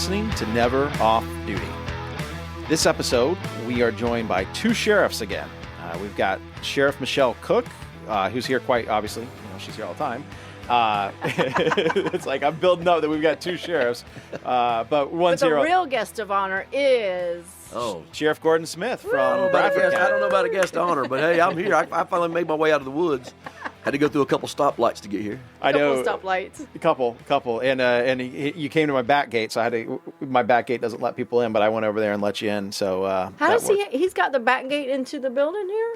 listening to Never Off Duty. This episode, we are joined by two sheriffs again. We've got Sheriff Michelle Cook, who's here quite obviously. She's here all the time. It's like I'm building up that we've got two sheriffs, but one's here. The real guest of honor is Sheriff Gordon Smith from Bradford County. I don't know about a guest of honor, but hey, I'm here. I finally made my way out of the woods. Had to go through a couple stoplights to get here. I know. Stoplights. A couple, and you came to my back gate, so I had to. My back gate doesn't let people in, but I went over there and let you in. So how does he? He's got the back gate into the building here.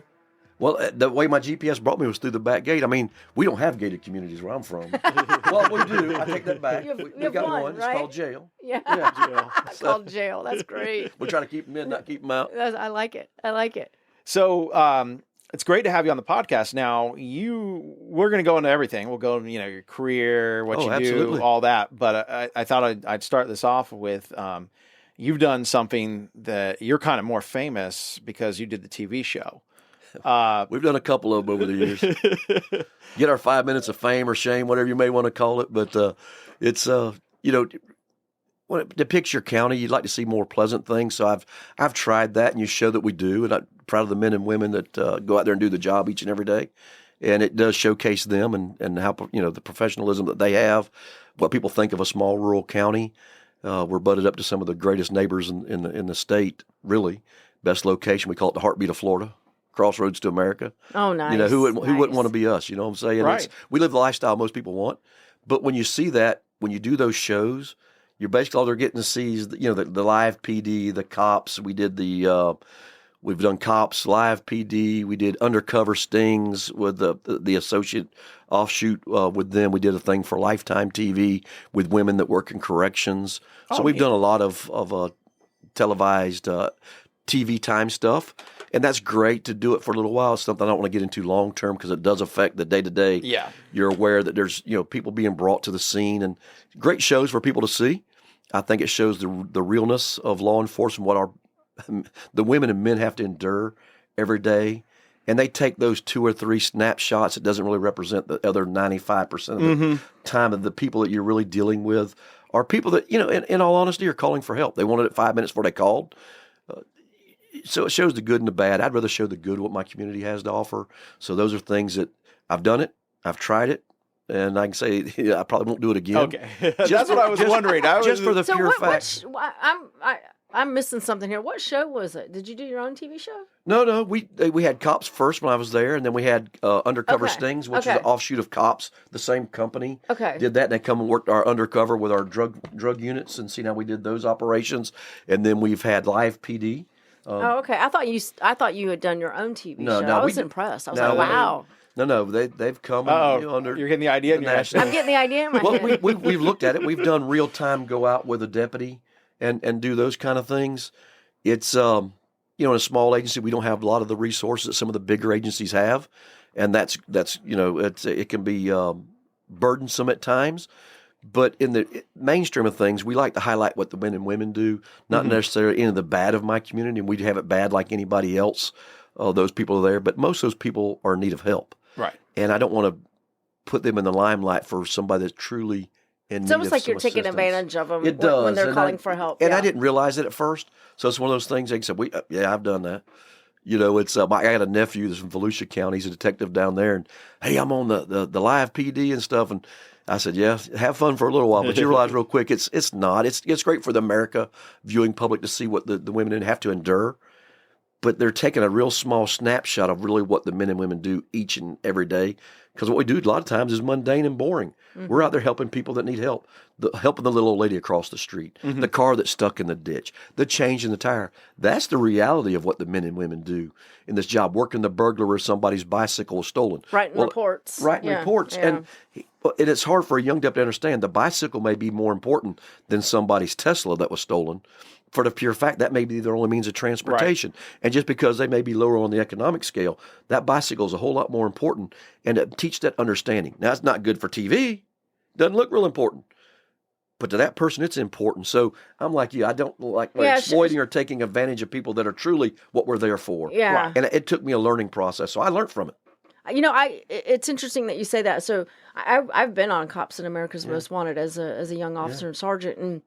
Well, the way my GPS brought me was through the back gate. I mean, we don't have gated communities where I'm from. Well, we do. I take that back. We got one. Right? It's called jail. Yeah, jail. It's called jail. That's great. We try to keep them in, not keep them out. I like it. So it's great to have you on the podcast. Now, we're going to go into everything. We'll go into your career, what you absolutely. do, all that. But I thought I'd start this off with you've done something that you're kind of more famous because you did the TV show. We've done a couple of them over the years. Get our 5 minutes of fame or shame, whatever you may want to call it. But it's when it depicts your county, you'd like to see more pleasant things. So I've tried that, and you show that we do. And I'm proud of the men and women that go out there and do the job each and every day. And it does showcase them and how the professionalism that they have. What people think of a small rural county. We're butted up to some of the greatest neighbors in the state. Really, best location. We call it the heartbeat of Florida. Crossroads to America. Oh, nice. Who wouldn't want to be us? You know what I'm saying? Right. We live the lifestyle most people want. But when you see that, when you do those shows, you're basically all they're getting to see is the live PD, the cops. We did we've done cops, live PD. We did undercover stings with the associate offshoot with them. We did a thing for Lifetime TV with women that work in corrections. So we've done a lot of televised TV time stuff. And that's great to do it for a little while. It's something I don't want to get into long term because it does affect the day to day. Yeah, you're aware that there's people being brought to the scene and great shows for people to see. I think it shows the realness of law enforcement, what the women and men have to endure every day, and they take those 2 or 3 snapshots. It doesn't really represent the other 95% of the time of the people that you're really dealing with are people that in all honesty are calling for help. They wanted it 5 minutes before they called. So it shows the good and the bad. I'd rather show the good, what my community has to offer. So those are things that I've done it, I've tried it, and I can say I probably won't do it again. Okay, that's what I was wondering. Just for the pure fact. I'm missing something here. What show was it? Did you do your own TV show? No. We had Cops first when I was there, and then we had Undercover Stings, which is an offshoot of Cops. The same company did that, and they come and worked our undercover with our drug units and see how we did those operations. And then we've had Live PD. Okay. I thought you had done your own TV show. No, I was impressed. I was like, wow. No, they've come. You're getting the idea in your head. I'm getting the idea in my head. We've looked at it. We've done real time go out with a deputy and do those kind of things. It's in a small agency we don't have a lot of the resources that some of the bigger agencies have, and that's it can be burdensome at times. But in the mainstream of things, we like to highlight what the men and women do, not necessarily any of the bad of my community. And we have it bad like anybody else. Those people are there, but most of those people are in need of help. Right. And I don't want to put them in the limelight for somebody that's truly in need of It's almost like you're taking assistance. Advantage of them It does. when they're And calling for help. And I didn't realize it at first. So it's one of those things they said, I've done that. It's I got a nephew that's from Volusia County. He's a detective down there. And, hey, I'm on the live PD and stuff. And I said, yeah, have fun for a little while. But you realize real quick, it's not. It's great for the America viewing public to see what the women have to endure. But they're taking a real small snapshot of really what the men and women do each and every day. Because what we do a lot of times is mundane and boring. Mm-hmm. We're out there helping people that need help. Helping the little old lady across the street, the car that's stuck in the ditch, the change in the tire. That's the reality of what the men and women do in this job, working the burglar or somebody's bicycle was stolen. Writing reports. Writing reports. Yeah. And it's hard for a young deputy to understand the bicycle may be more important than somebody's Tesla that was stolen. For the pure fact that may be their only means of transportation. Right. And just because they may be lower on the economic scale, that bicycle is a whole lot more important. And to teach that understanding. Now, it's not good for TV. Doesn't look real important. But to that person, it's important. So I'm like you. I don't like exploiting or taking advantage of people that are truly what we're there for. Yeah. And it took me a learning process. So I learned from it. It's interesting that you say that. So I've been on Cops in America's Most Wanted as a young officer and sergeant. And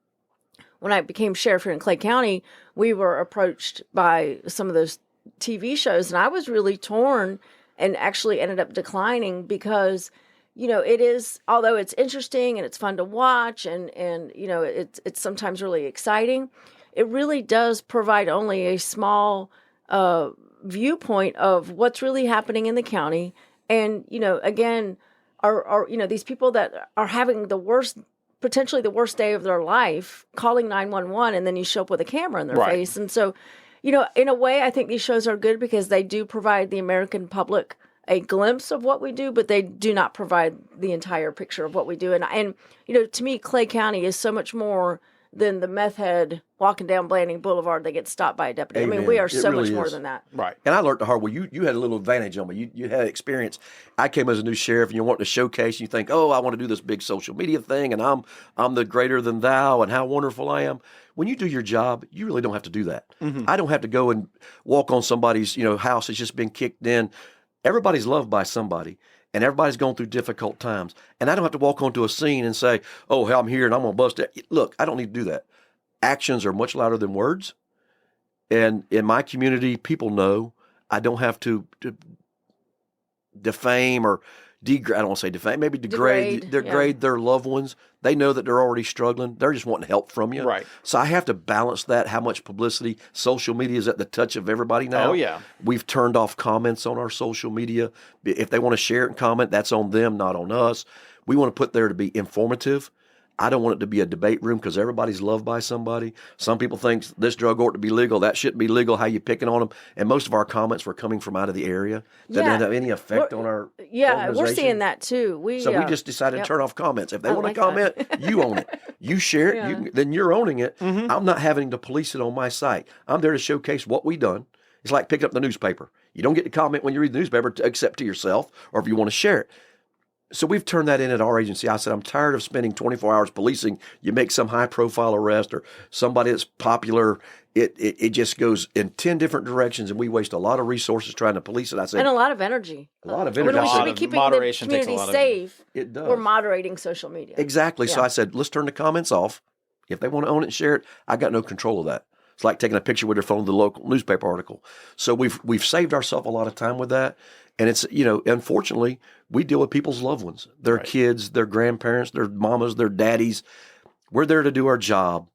when I became sheriff here in Clay County, we were approached by some of those TV shows, and I was really torn and actually ended up declining because, it is, although it's interesting and it's fun to watch and it's sometimes really exciting, it really does provide only a small viewpoint of what's really happening in the county. And, again, are these people that are having potentially the worst day of their life, calling 911, and then you show up with a camera in their face. And so, in a way, I think these shows are good because they do provide the American public a glimpse of what we do, but they do not provide the entire picture of what we do. And to me, Clay County is so much more than the meth head walking down Blanding Boulevard that gets stopped by a deputy. Amen. I mean, we are It so really much more is. than that. Right. And I learned the hard way. You had a little advantage on me. You had experience. I came as a new sheriff, and you want to showcase. And you think, oh, I want to do this big social media thing, and I'm the greater than thou, and how wonderful I am. When you do your job, you really don't have to do that. Mm-hmm. I don't have to go and walk on somebody's house that's just been kicked in. Everybody's loved by somebody, and everybody's going through difficult times. And I don't have to walk onto a scene and say, oh, hell, I'm here and I'm going to bust it. Look, I don't need to do that. Actions are much louder than words. And in my community, people know I don't have to defame or degrade. I don't want to say defame, maybe degrade their loved ones. They know that they're already struggling. They're just wanting help from you. Right. So I have to balance that, how much publicity. Social media is at the touch of everybody now. Oh, yeah. We've turned off comments on our social media. If they want to share it and comment, that's on them, not on us. We want to put there to be informative. I don't want it to be a debate room because everybody's loved by somebody. Some people think this drug ought to be legal. That shouldn't be legal. How you picking on them? And most of our comments were coming from out of the area. That didn't have any effect on our we're seeing that too. We just decided to turn off comments. If they want to like comment, you own it. You share it, Yeah. then you're owning it. Mm-hmm. I'm not having to police it on my site. I'm there to showcase what we've done. It's like picking up the newspaper. You don't get to comment when you read the newspaper except to yourself or if you want to share it. So we've turned that in at our agency. I said, I'm tired of spending 24 hours policing. You make some high-profile arrest or somebody that's popular, it just goes in 10 different directions, and we waste a lot of resources trying to police it. I said, and a lot of energy. a lot of When energy. we I should said, be keeping moderation the takes a community lot of- safe, it does. we're moderating social media. Exactly. So Yeah. I said, let's turn the comments off. If they want to own it and share it, I got no control of that. It's like taking a picture with their phone of the local newspaper article. So we've saved ourselves a lot of time with that. And it's, unfortunately, we deal with people's loved ones, their kids, their grandparents, their mamas, their daddies. We're there to do our job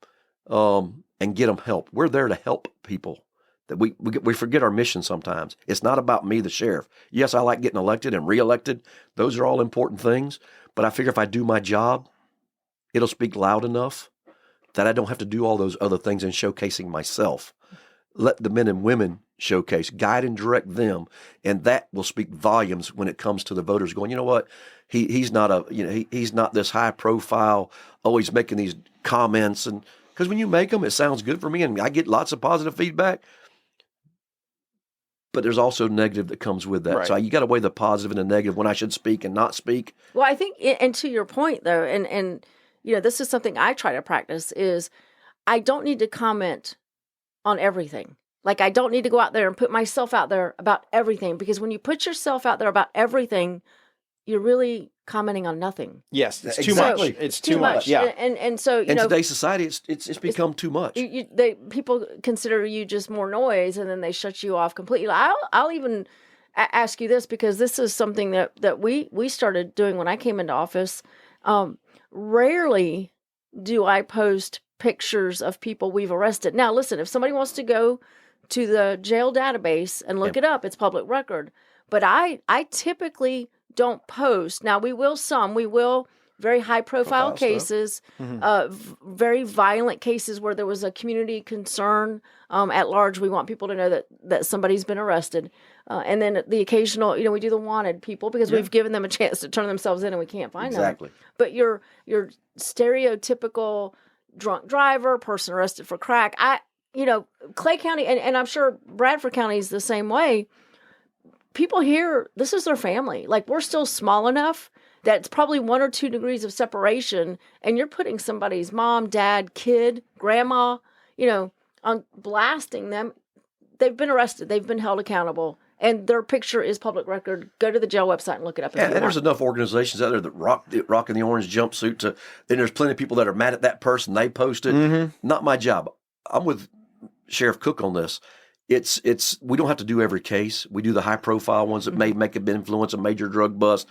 and get them help. We're there to help people. That we forget our mission sometimes. It's not about me, the sheriff. Yes, I like getting elected and reelected. Those are all important things. But I figure if I do my job, it'll speak loud enough that I don't have to do all those other things in showcasing myself. Let the men and women showcase, guide and direct them, and that will speak volumes when it comes to the voters going, you know what, he's not he's not this high profile, always making these comments, and because when you make them, it sounds good for me, and I get lots of positive feedback. But there's also negative that comes with that. Right. So you got to weigh the positive and the negative when I should speak and not speak. Well, I think, and to your point though, and this is something I try to practice is I don't need to comment on everything. Like I don't need to go out there and put myself out there about everything, because when you put yourself out there about everything, you're really commenting on nothing. Yes, it's too Exactly. much. It's too much. Yeah. And so In today's society, it's become too much. people consider you just more noise, and then they shut you off completely. I'll even ask you this, because this is something that we started doing when I came into office. Rarely do I post pictures of people we've arrested. Now, listen, if somebody wants to go to the jail database and look it up, it's public record. But I typically don't post. Now, we will very high profile cases, very violent cases where there was a community concern at large. We want people to know that somebody's been arrested. And then the occasional, we do the wanted people because we've given them a chance to turn themselves in and we can't find them. But your stereotypical drunk driver, person arrested for crack, Clay County, and I'm sure Bradford County is the same way. People here, this is their family. Like, we're still small enough that it's probably 1 or 2 degrees of separation, and you're putting somebody's mom, dad, kid, grandma, on blasting them. They've been arrested. They've been held accountable. and their picture is public record, go to the jail website and look it up. And there's enough organizations out there that rocking the orange jumpsuit to. Then there's plenty of people that are mad at that person. They post it. Mm-hmm. Not my job. I'm with Sheriff Cook on this. It's we don't have to do every case. We do the high profile ones that may make an influence, a major drug bust.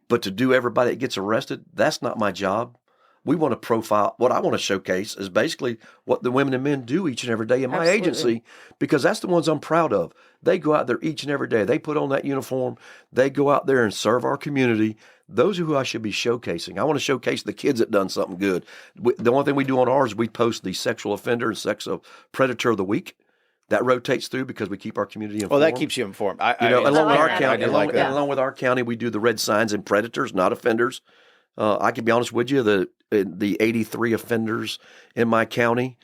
But to do everybody that gets arrested, that's not my job. We want to profile. What I want to showcase is basically what the women and men do each and every day in my agency, because that's the ones I'm proud of. They go out there each and every day. They put on that uniform. They go out there and serve our community. Those are who I should be showcasing. I want to showcase the kids that done something good. The only thing we do on ours, we post the sexual offender and sexual predator of the week. That rotates through because we keep our community informed. Well, that keeps you informed. Along with our county, that. along with our county, we do the red signs and predators, not offenders. I can be honest with you, the 83 offenders in my county,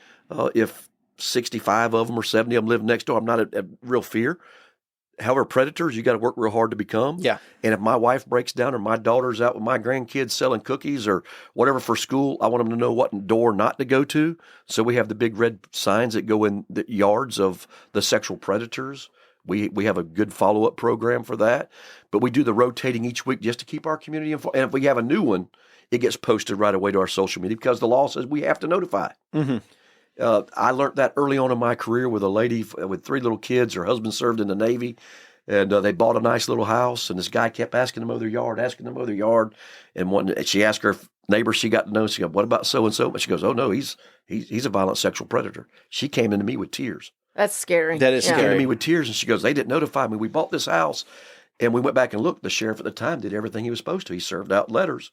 if 65 of them or 70 of them live next door, I'm not a real fear. However, predators, you got to work real hard to become. Yeah. And if my wife breaks down or my daughter's out with my grandkids selling cookies or whatever for school, I want them to know what door not to go to. So we have the big red signs that go in the yards of the sexual predators. We have a good follow-up program for that. But we do the rotating each week just to keep our community informed. And if we have a new one, it gets posted right away to our social media because the law says we have to notify. Mm-hmm. I learned that early on in my career with a lady with 3 little kids. Her husband served in the Navy, and they bought a nice little house. And this guy kept asking them to mow their yard, And she asked her neighbor she got to know, she goes, "What about so-and-so?" But she goes, "Oh, no, he's a violent sexual predator." She came into me with tears. That's scary. That is She came scary. to me with tears, and she goes, "They didn't notify me. We bought this house." And we went back and looked. The sheriff at the time did everything he was supposed to. He served out letters,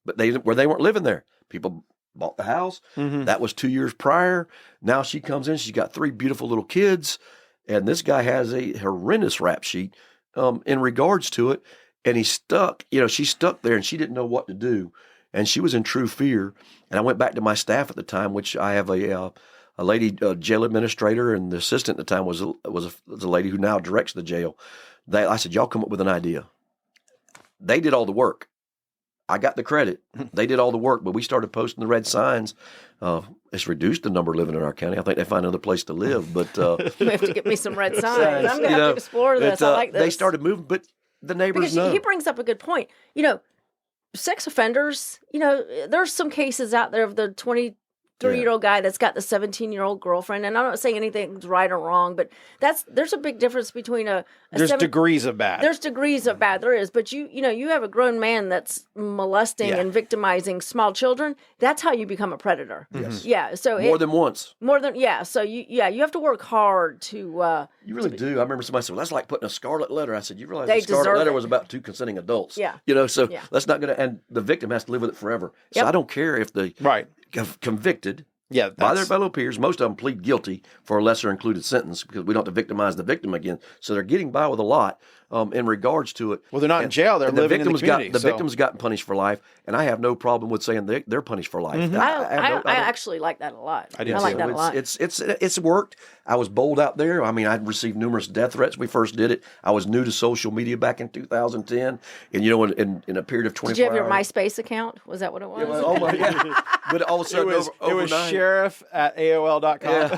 but they weren't living there. People bought the house. Mm-hmm. That was 2 years prior. Now she comes in. She's got 3 beautiful little kids, and this guy has a horrendous rap sheet in regards to it. And he's stuck. She's stuck there, and she didn't know what to do, and she was in true fear. And I went back to my staff at the time, which I have a lady jail administrator, and the assistant at the time was a lady who now directs the jail. I said, "Y'all come up with an idea." They did all the work. I got the credit. They did all the work, but we started posting the red signs. It's reduced the number living in our county. I think they find another place to live, but You have to get me some red signs. I'm going to have to explore this. I like this. They started moving, but the neighbors because know. he brings up a good point. Sex offenders, there's some cases out there of the 23-year-old guy that's got the 17-year-old girlfriend. And I'm not saying anything's right or wrong, but there's a big difference between There's degrees of bad. There's degrees of bad. There is. But you have a grown man that's molesting and victimizing small children. That's how you become a predator. Yes. Yeah. So More than once. So you have to work hard to. You really do. I remember somebody said, "Well, that's like putting a scarlet letter." I said, "You realize They the scarlet deserve letter it. was about 2 consenting adults." Yeah. So that's not going to, and the victim has to live with it forever. So Yep. I don't care if they Right. convicted Yeah. by their fellow peers. Most of them plead guilty for a lesser included sentence because we don't have to victimize the victim again. So they're getting by with a lot in regards to it. Well, they're not in jail. They're And living in the community. The victim's gotten punished for life, and I have no problem with saying they're punished for life. Mm-hmm. I actually like that a lot. I do like too. that a lot. It's worked. I was bold out there. I mean, I'd received numerous death threats. We first did it. I was new to social media back in 2010, and in a period of 24 Did you have your hours. MySpace account? Was that what it was? Oh my God! But all of a sudden, it was overnight, sheriff@aol.com.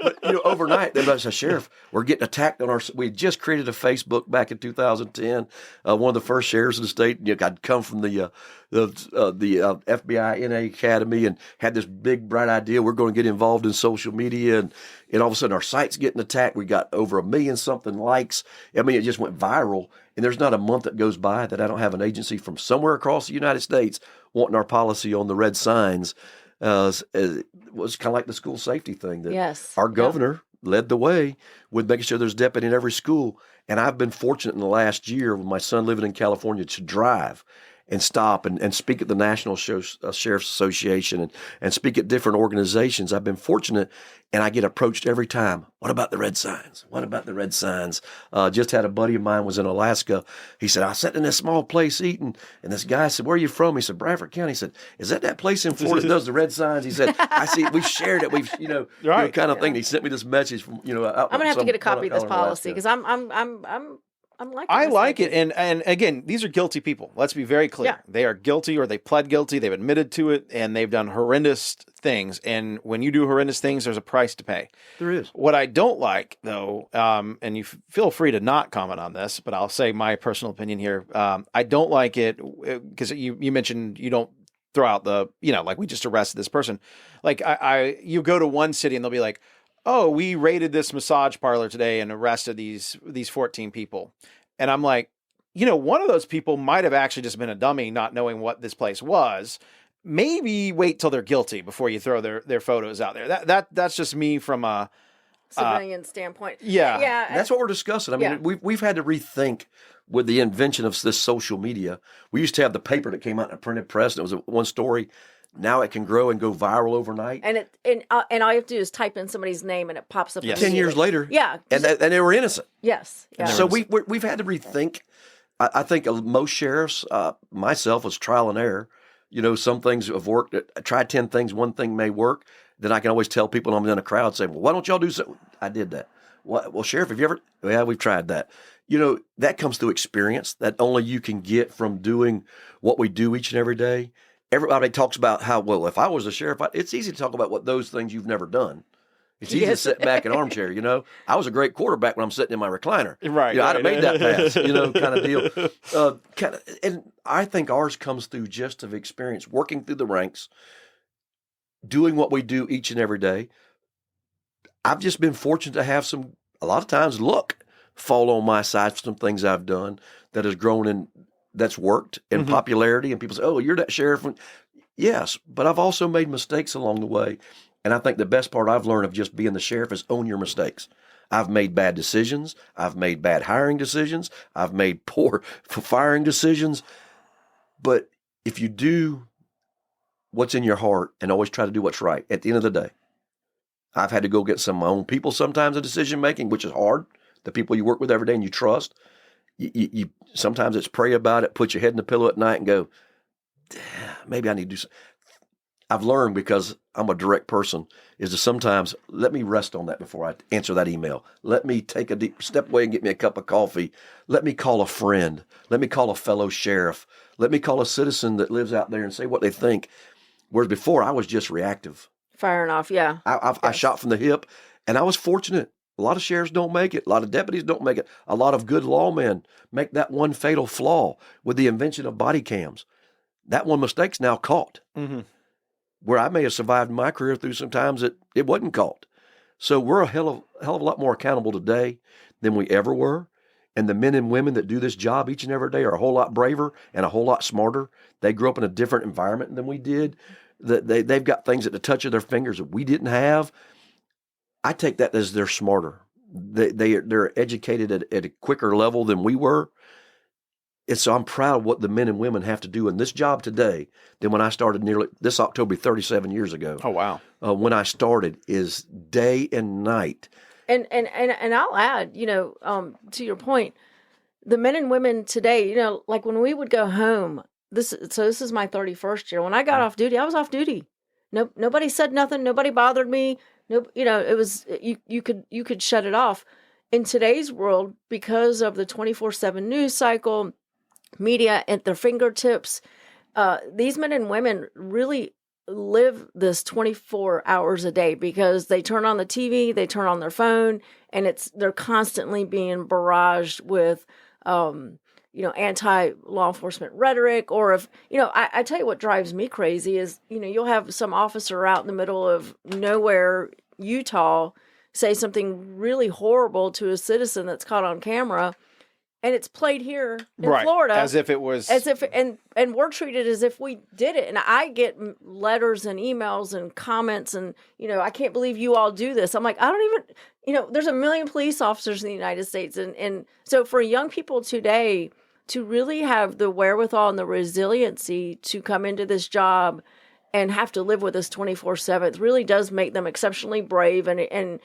But overnight, they said, "Sheriff, we're getting attacked on our." We just created a Facebook back in 2010. One of the first sheriffs in the state. I'd come from the FBI NA Academy and had this big bright idea. We're going to get involved in social media, and all of a sudden our site's getting attacked. We got over 1 million something likes. I mean, it just went viral. And there's not a month that goes by that I don't have an agency from somewhere across the United States wanting our policy on the red signs. It was kind of like the school safety thing that Yes. our governor led the way with making sure there's deputy in every school. And I've been fortunate in the last year with my son living in California to drive and stop and speak at the National Sheriff's Association and speak at different organizations. I've been fortunate, and I get approached every time. What about the red signs? What about the red signs? Just had a buddy of mine was in Alaska. He said, "I sat in this small place eating," and this guy said, "Where are you from?" He said, "Bradford County." He said, "Is that place in Florida that does the red signs?" He said, "I see. We shared it. We've Right. kind of thing." He sent me this message from out I'm gonna have to get a copy of this out in Alaska. policy because I'm I'm liking I this like it, idea. and again, these are guilty people. Let's be very clear. Yeah. They are guilty, or they pled guilty. They've admitted to it, and they've done horrendous things. And when you do horrendous things, there's a price to pay. There is. What I don't like, though, and you feel free to not comment on this, but I'll say my personal opinion here. I don't like it because you mentioned you don't throw out like we just arrested this person. Like you go to one city and they'll be like, oh, we raided this massage parlor today and arrested these 14 people. And I'm like, one of those people might have actually just been a dummy, not knowing what this place was. Maybe wait till they're guilty before you throw their photos out there. That's just me from a Civilian standpoint. Yeah. Yeah. That's what we're discussing. I mean, we've had to rethink with the invention of this social media. We used to have the paper that came out in a printed press, and it was one story. Now it can grow and go viral overnight. And all you have to do is type in somebody's name and it pops up. Yes. 10 years later. Yeah. And they were innocent. Yes. Yeah. So we've had to rethink. I think most sheriffs, myself, was trial and error. Some things have worked. I tried 10 things. One thing may work. Then I can always tell people I'm in a crowd saying, well, why don't y'all do so? I did that. Well, Sheriff, have you ever? Yeah, we've tried that. That comes through experience that only you can get from doing what we do each and every day. Everybody talks about how, well, if I was a sheriff, it's easy to talk about what those things you've never done. It's easy to sit back in an armchair, I was a great quarterback when I'm sitting in my recliner. Right. I'd have made that pass, kind of deal. And I think ours comes through just of experience, working through the ranks, doing what we do each and every day. I've just been fortunate to have a lot of times, luck fall on my side for some things I've done that has grown that's worked in popularity. And people say, oh, you're that sheriff. Yes, but I've also made mistakes along the way. And I think the best part I've learned of just being the sheriff is own your mistakes. I've made bad decisions. I've made bad hiring decisions. I've made poor firing decisions. But if you do what's in your heart and always try to do what's right, at the end of the day, I've had to go get some of my own people sometimes in decision making, which is hard. The people you work with every day and you trust. You sometimes it's pray about it, put your head in the pillow at night and go, maybe I need to do something. I've learned, because I'm a direct person, is to sometimes let me rest on that before I answer that email. Let me take a deep step away and get me a cup of coffee. Let me call a friend. Let me call a fellow sheriff. Let me call a citizen that lives out there and say what they think. Whereas before I was just reactive. Firing off. Yeah. I shot from the hip, and I was fortunate. A lot of sheriffs don't make it. A lot of deputies don't make it. A lot of good lawmen make that one fatal flaw with the invention of body cams. That one mistake's now caught. Mm-hmm. Where I may have survived my career through some times that it wasn't caught. So we're a hell of a lot more accountable today than we ever were. And the men and women that do this job each and every day are a whole lot braver and a whole lot smarter. They grew up in a different environment than we did. They've got things at the touch of their fingers that we didn't have. I take that as they're smarter. They're educated at a quicker level than we were. And so I'm proud of what the men and women have to do in this job today than when I started this October 37 years ago. Oh, wow. When I started is day and night. And I'll add, to your point, the men and women today, like when we would go home, this is my 31st year. When I got off duty, I was off duty. Nobody said nothing. Nobody bothered me. No, it was, you could shut it off. In today's world, because of the 24/7 news cycle, media at their fingertips, these men and women really live this 24 hours a day, because they turn on the TV, they turn on their phone, and they're constantly being barraged with anti-law enforcement rhetoric. Or if I tell you what drives me crazy is you'll have some officer out in the middle of nowhere, Utah, say something really horrible to a citizen that's caught on camera, and it's played here in Florida as if it was, and we're treated as if we did it. And I get letters and emails and comments, and I can't believe you all do this. I'm like, I don't even, there's 1 million police officers in the United States, and so for young people today to really have the wherewithal and the resiliency to come into this job and have to live with us 24/7 really does make them exceptionally brave, and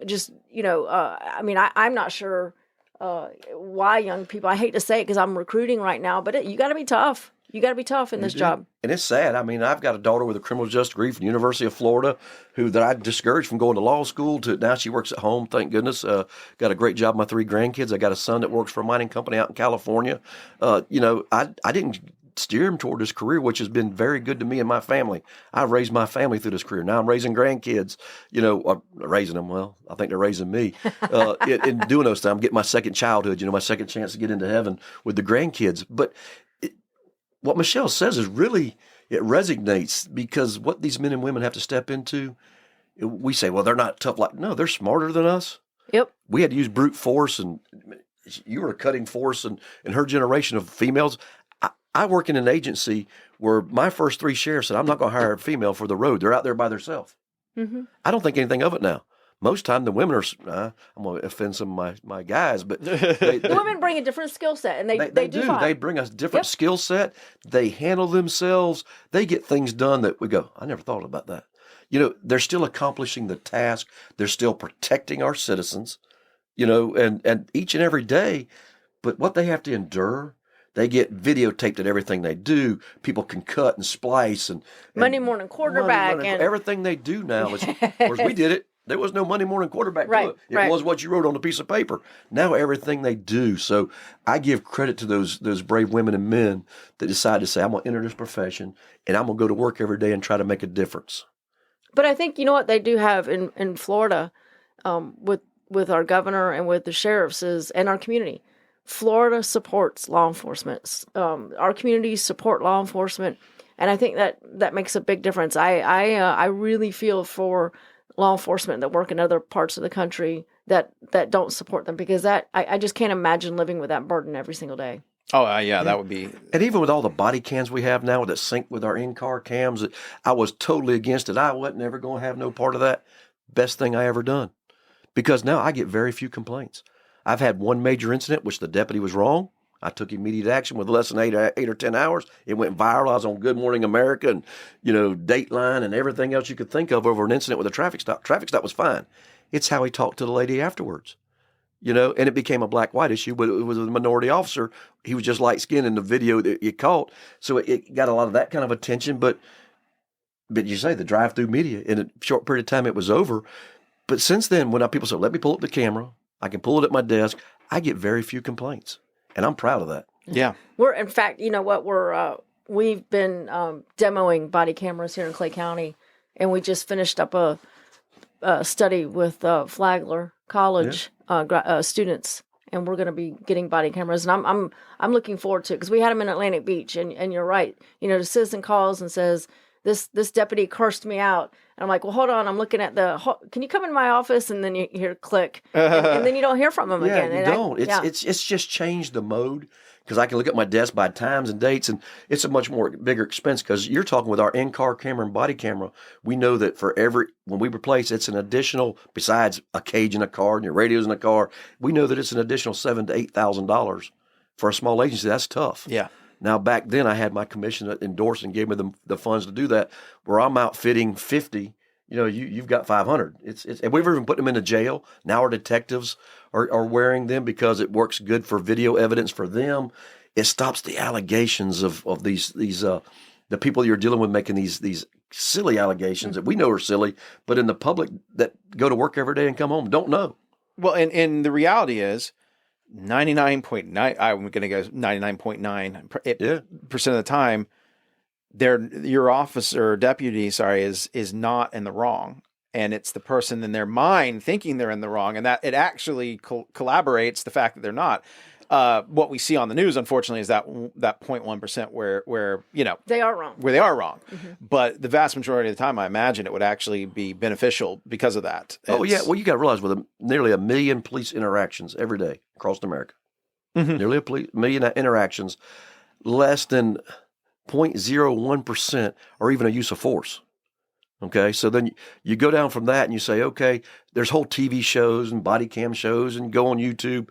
just I'm not sure why young people, I hate to say it because I'm recruiting right now, but you got to be tough. You got to be tough in this job. And it's sad. I mean, I've got a daughter with a criminal justice degree from the University of Florida that I discouraged from going to law school to now she works at home. Thank goodness. Got a great job. My 3 grandkids. I got a son that works for a mining company out in California. I didn't steer him toward this career, which has been very good to me and my family. I've raised my family through this career. Now I'm raising grandkids, raising them. Well, I think they're raising me in doing those things. I'm getting my second childhood, my second chance to get into heaven with the grandkids. But what Michelle says is really, it resonates because what these men and women have to step into, we say, well, they're not tough. No, they're smarter than us. Yep. We had to use brute force, and you were a cutting force in her generation of females. I work in an agency where my first 3 sheriffs said, I'm not going to hire a female for the road. They're out there by themselves. Mm-hmm. I don't think anything of it now. Most time the women are, I'm going to offend some of my guys, but the women bring a different skill set, and they do. They bring a different skill set. They handle themselves. They get things done that we go, I never thought about that. They're still accomplishing the task. They're still protecting our citizens, and each and every day. But what they have to endure, they get videotaped at everything they do. People can cut and splice and Monday morning quarterback and everything they do now. Of course, we did it. There was no Monday morning quarterback to it. It was what you wrote on a piece of paper. Now everything they do. So I give credit to those brave women and men that decide to say, I'm going to enter this profession and I'm going to go to work every day and try to make a difference. But I think, what they do have in Florida with our governor and with the sheriffs and our community. Florida supports law enforcement. Our communities support law enforcement. And I think that makes a big difference. I really feel for law enforcement that work in other parts of the country that don't support them, because I just can't imagine living with that burden every single day. Oh, yeah, that would be. And even with all the body cams we have now that sync with our in-car cams, I was totally against it. I wasn't ever going to have no part of that. Best thing I ever done. Because now I get very few complaints. I've had one major incident, which the deputy was wrong. I took immediate action with less than 8 or 10 hours. It went viral. I was on Good Morning America and, Dateline and everything else you could think of over an incident with a traffic stop. Traffic stop was fine. It's how he talked to the lady afterwards, and it became a black-white issue, but it was a minority officer. He was just light-skinned in the video that you caught. So it got a lot of that kind of attention. But you say the drive-through media, in a short period of time, it was over. But since then, when people say, let me pull up the camera, I can pull it at my desk, I get very few complaints. And I'm proud of that. Yeah. In fact, we've been demoing body cameras here in Clay County, and we just finished up a study with Flagler College students, and we're going to be getting body cameras. And I'm looking forward to it, because we had them in Atlantic Beach, and you're right. The citizen calls and says, this deputy cursed me out. And I'm like, well, hold on. I'm looking at can you come in my office? And then you hear click, and then you don't hear from him again. You don't. It's just changed the mode, because I can look at my desk by times and dates, and it's a much more bigger expense, because you're talking with our in-car camera and body camera. We know that when we replace, it's an additional, besides a cage in a car and your radios in a car, we know that it's an additional $7,000 to $8,000 for a small agency. That's tough. Yeah. Now, back then, I had my commission that endorsed and gave me the funds to do that, where I'm outfitting 50. You've got 500. And we've even put them into jail. Now our detectives are wearing them because it works good for video evidence for them. It stops the allegations of these the people you're dealing with making these silly allegations that we know are silly, but in the public that go to work every day and come home don't know. Well, and the reality is, 99.9, I'm going to go 99.9% of the time, your officer or deputy, is not in the wrong. And it's the person in their mind thinking they're in the wrong. And that it actually collaborates the fact that they're not. What we see on the news, unfortunately, is that 0.1% where they are wrong. Where they are wrong. Mm-hmm. But the vast majority of the time, I imagine it would actually be beneficial because of that. Oh, yeah. Well, you got to realize with nearly 1 million police interactions every day across America, nearly 1 million interactions, less than 0.01% are even a use of force. Okay, so then you go down from that and you say, okay, there's whole TV shows and body cam shows, and you go on YouTube.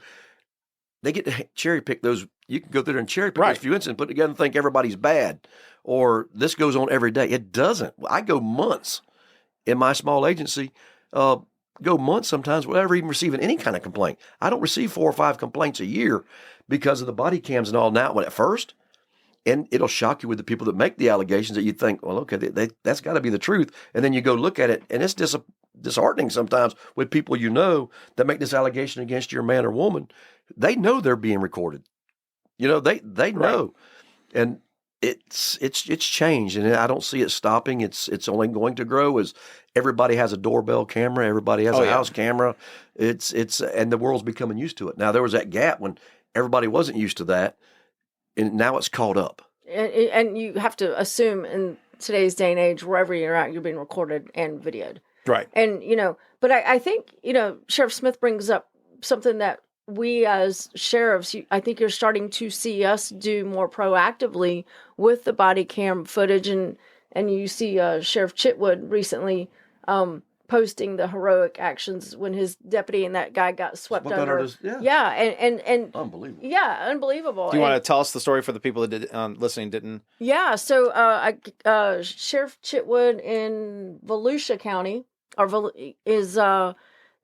They get to cherry pick those. You can go through there and cherry pick those few incidents, put together and think everybody's bad, or this goes on every day. It doesn't. I go months in my small agency, go months sometimes without ever even receiving any kind of complaint. I don't receive 4 or 5 complaints a year because of the body cams and all. Now, at first, And it'll shock you with the people that make the allegations that you think, well, okay, that's got to be the truth. And then you go look at it, and it's disheartening sometimes with people that make this allegation against your man or woman. They know they're being recorded. They know. And it's changed, and I don't see it stopping. It's only going to grow as everybody has a doorbell camera, everybody has a house camera. And the world's becoming used to it. Now, there was that gap when everybody wasn't used to that, and now it's caught up. And you have to assume in today's day and age, wherever you're at, you're being recorded and videoed. Right. And, but I think, Sheriff Smith brings up something that we as sheriffs, I think you're starting to see us do more proactively with the body cam footage. And you see Sheriff Chitwood recently posting the heroic actions when his deputy and that guy got swept under. And unbelievable. Yeah, unbelievable. Do you want to tell us the story for the people that listening didn't? Yeah, so Sheriff Chitwood in Volusia County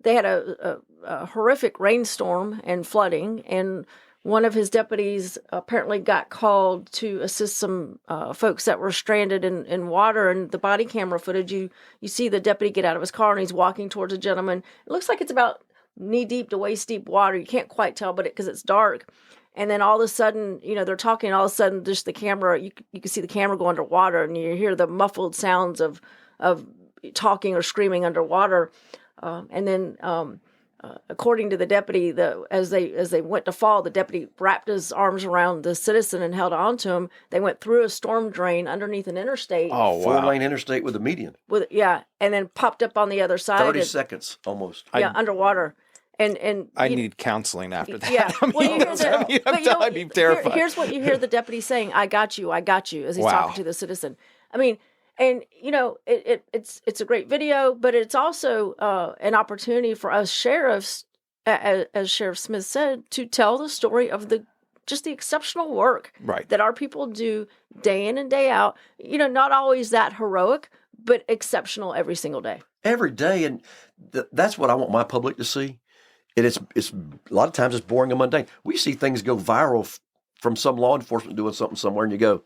they had a horrific rainstorm and flooding, and one of his deputies apparently got called to assist some folks that were stranded in water. And the body camera footage, you see the deputy get out of his car and he's walking towards a gentleman. It looks like it's about knee deep to waist deep water. You can't quite tell, because it's dark. And then all of a sudden, they're talking. All of a sudden, just the camera, you can see the camera go underwater, and you hear the muffled sounds of talking or screaming underwater. And then, according to the deputy, as they went to fall, the deputy wrapped his arms around the citizen and held on to him. They went through a storm drain underneath an interstate. Oh, wow. 4-lane interstate with a median. And then popped up on the other side. 30 seconds almost. Underwater. And I need counseling after that. Yeah. I'd be terrified. Here's what you hear the deputy saying: "I got you, as he's talking to the citizen." I mean. And, it's a great video, but it's also an opportunity for us sheriffs, as Sheriff Smith said, to tell the story of the exceptional work that our people do day in and day out. Not always that heroic, but exceptional every single day. Every day. And that's what I want my public to see. And it's a lot of times it's boring and mundane. We see things go viral from some law enforcement doing something somewhere, and you go,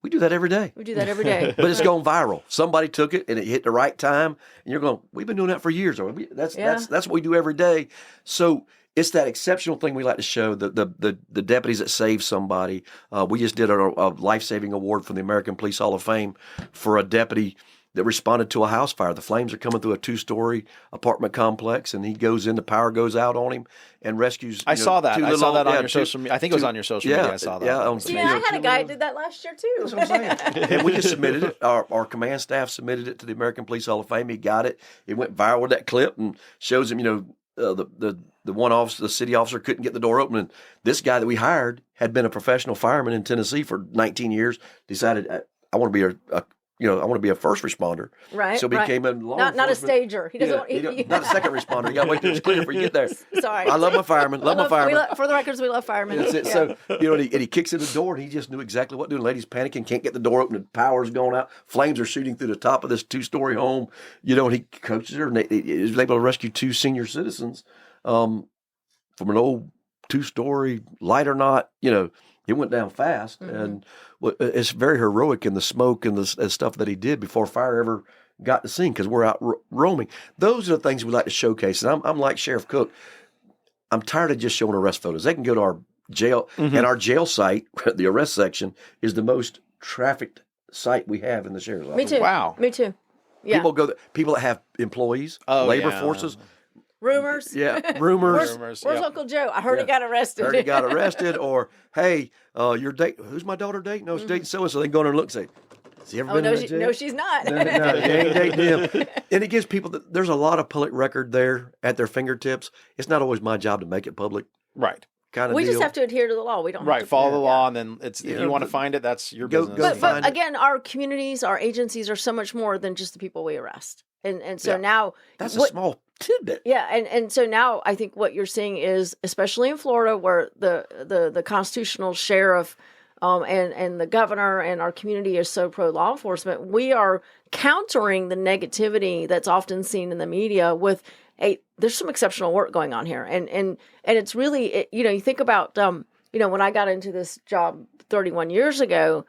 we do that every day. We do that every day. But it's going viral. Somebody took it and it hit the right time. And you're going, we've been doing that for years. That's what we do every day. So it's that exceptional thing we like to show, the deputies that save somebody. We just did a life-saving award from the American Police Hall of Fame for a deputy that responded to a house fire. The flames are coming through a 2-story apartment complex, and he goes in, the power goes out on him, and rescues. I saw that on your social media. I think it was on your social media. I saw that. Yeah, I had a guy who did that last year too. That's what I'm saying. And we just submitted it. Our command staff submitted it to the American Police Hall of Fame. He got it. It went viral with that clip and shows him, the one officer, the city officer, couldn't get the door open. And this guy that we hired had been a professional fireman in Tennessee for 19 years. Decided, I want to be I want to be a first responder. Right. So he became a law enforcement. Not a stager. He doesn't want not a second responder. You got to wait till it's clear before you get there. Sorry. I love my firemen. For the records, we love firemen. That's it. Yeah. So, and he kicks in the door, and he just knew exactly what to do. The lady's panicking, can't get the door open, the power's going out. Flames are shooting through the top of this 2-story home. And he coaches her, and he was able to rescue 2 senior citizens from an old 2-story, light or not, it went down fast. Mm-hmm. And it's very heroic in the smoke and the stuff that he did before fire ever got to scene, because we're out roaming. Those are the things we like to showcase. And I'm like Sheriff Cook. I'm tired of just showing arrest photos. They can go to our jail, and our jail site, the arrest section, is the most trafficked site we have in the sheriff's office. Me too. Wow. Me too. Yeah. People that have employees, labor forces. Rumors. Yeah, rumors. Where's Uncle Joe? I heard he got arrested. Or, hey, your date, who's my daughter dating? No, it's dating so-and-so. They can go in there and look and say, has he ever been in that jail? No, she's not. No, he ain't dating him. And it gives people, there's a lot of public record there at their fingertips. It's not always my job to make it public. Right. We just have to adhere to the law. We don't have to follow the law, and then if you want to find it, that's your business. But again, our communities, our agencies are so much more than just the people we arrest. And so now that's a small tidbit. Yeah, and so now I think what you're seeing is, especially in Florida, where the constitutional sheriff and the governor and our community is so pro law enforcement, we are countering the negativity that's often seen in the media with there's some exceptional work going on here, and it's really you think about when I got into this job 31 years ago,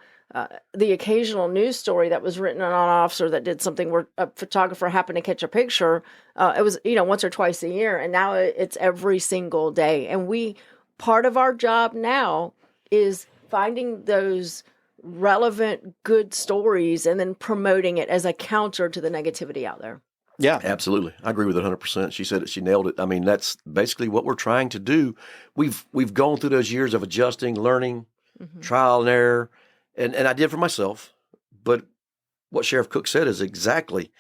the occasional news story that was written on an officer that did something where a photographer happened to catch a picture, it was, once or twice a year. And now it's every single day. And part of our job now is finding those relevant, good stories and then promoting it as a counter to the negativity out there. Yeah, absolutely. I agree with it 100%. She said it. She nailed it. I mean, that's basically what we're trying to do. We've gone through those years of adjusting, learning, trial and error, and I did for myself. But what Sheriff Cook said is exactly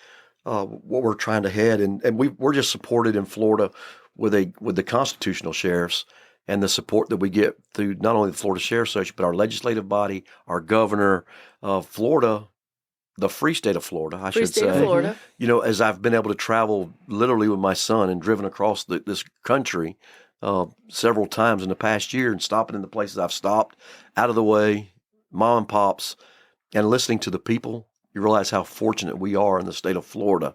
what we're trying to head. And we're just supported in Florida with the constitutional sheriffs and the support that we get through not only the Florida Sheriff's Association, but our legislative body, our governor, Florida. The free state of Florida, I should say. Florida. As I've been able to travel literally with my son and driven across this country several times in the past year and stopping in the places I've stopped, out of the way, mom and pops, and listening to the people, you realize how fortunate we are in the state of Florida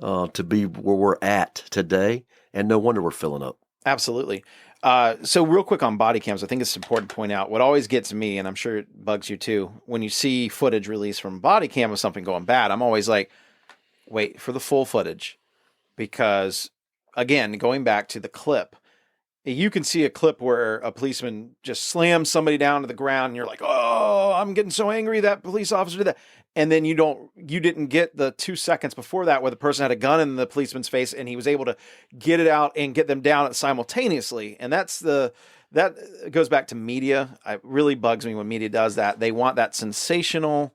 to be where we're at today. And no wonder we're filling up. Absolutely. So real quick on body cams, I think it's important to point out what always gets me, and I'm sure it bugs you too, when you see footage released from body cam of something going bad, I'm always like, wait for the full footage. Because again, going back to the clip, you can see a clip where a policeman just slams somebody down to the ground and you're like, oh, I'm getting so angry that police officer did that. And then you didn't get the 2 seconds before that where the person had a gun in the policeman's face and he was able to get it out and get them down simultaneously. And that goes back to media. It really bugs me when media does that. They want that sensational.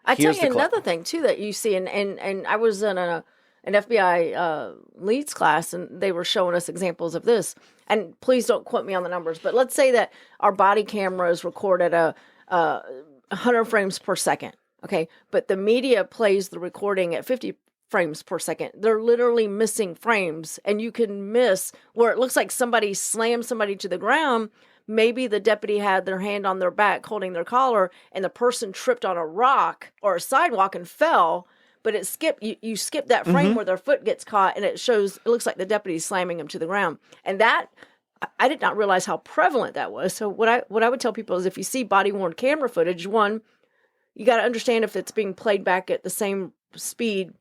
I tell you another thing too that you see, and I was in an FBI leads class and they were showing us examples of this. And please don't quote me on the numbers, but let's say that our body cameras record at 100 frames per second. Okay, but the media plays the recording at 50 frames per second. They're literally missing frames, and you can miss where it looks like somebody slammed somebody to the ground. Maybe the deputy had their hand on their back holding their collar, and the person tripped on a rock or a sidewalk and fell, but it skipped. You skip that frame where their foot gets caught, and it looks like the deputy slamming him to the ground. And that, I did not realize how prevalent that was. So what I would tell people is if you see body-worn camera footage, one, you got to understand if it's being played back at the same speed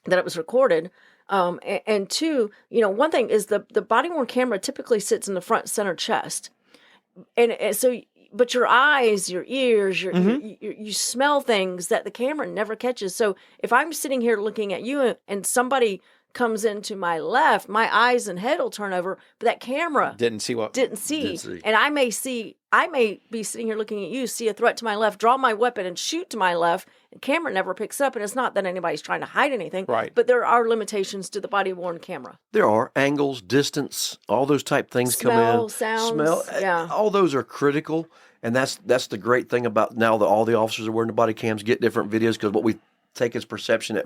that it was recorded. And two, one thing is the body-worn camera typically sits in the front center chest. And so, but your eyes, your ears, you smell things that the camera never catches. So if I'm sitting here looking at you and somebody comes into my left, my eyes and head will turn over, but that camera didn't see. And I may be sitting here looking at you, see a threat to my left, draw my weapon and shoot to my left. The camera never picks up. And it's not that anybody's trying to hide anything, right? But there are limitations to the body-worn camera. There are angles, distance, all those type things come in. Smell, yeah. All those are critical. And that's the great thing about now that all the officers are wearing the body cams, get different videos, because what we take as perception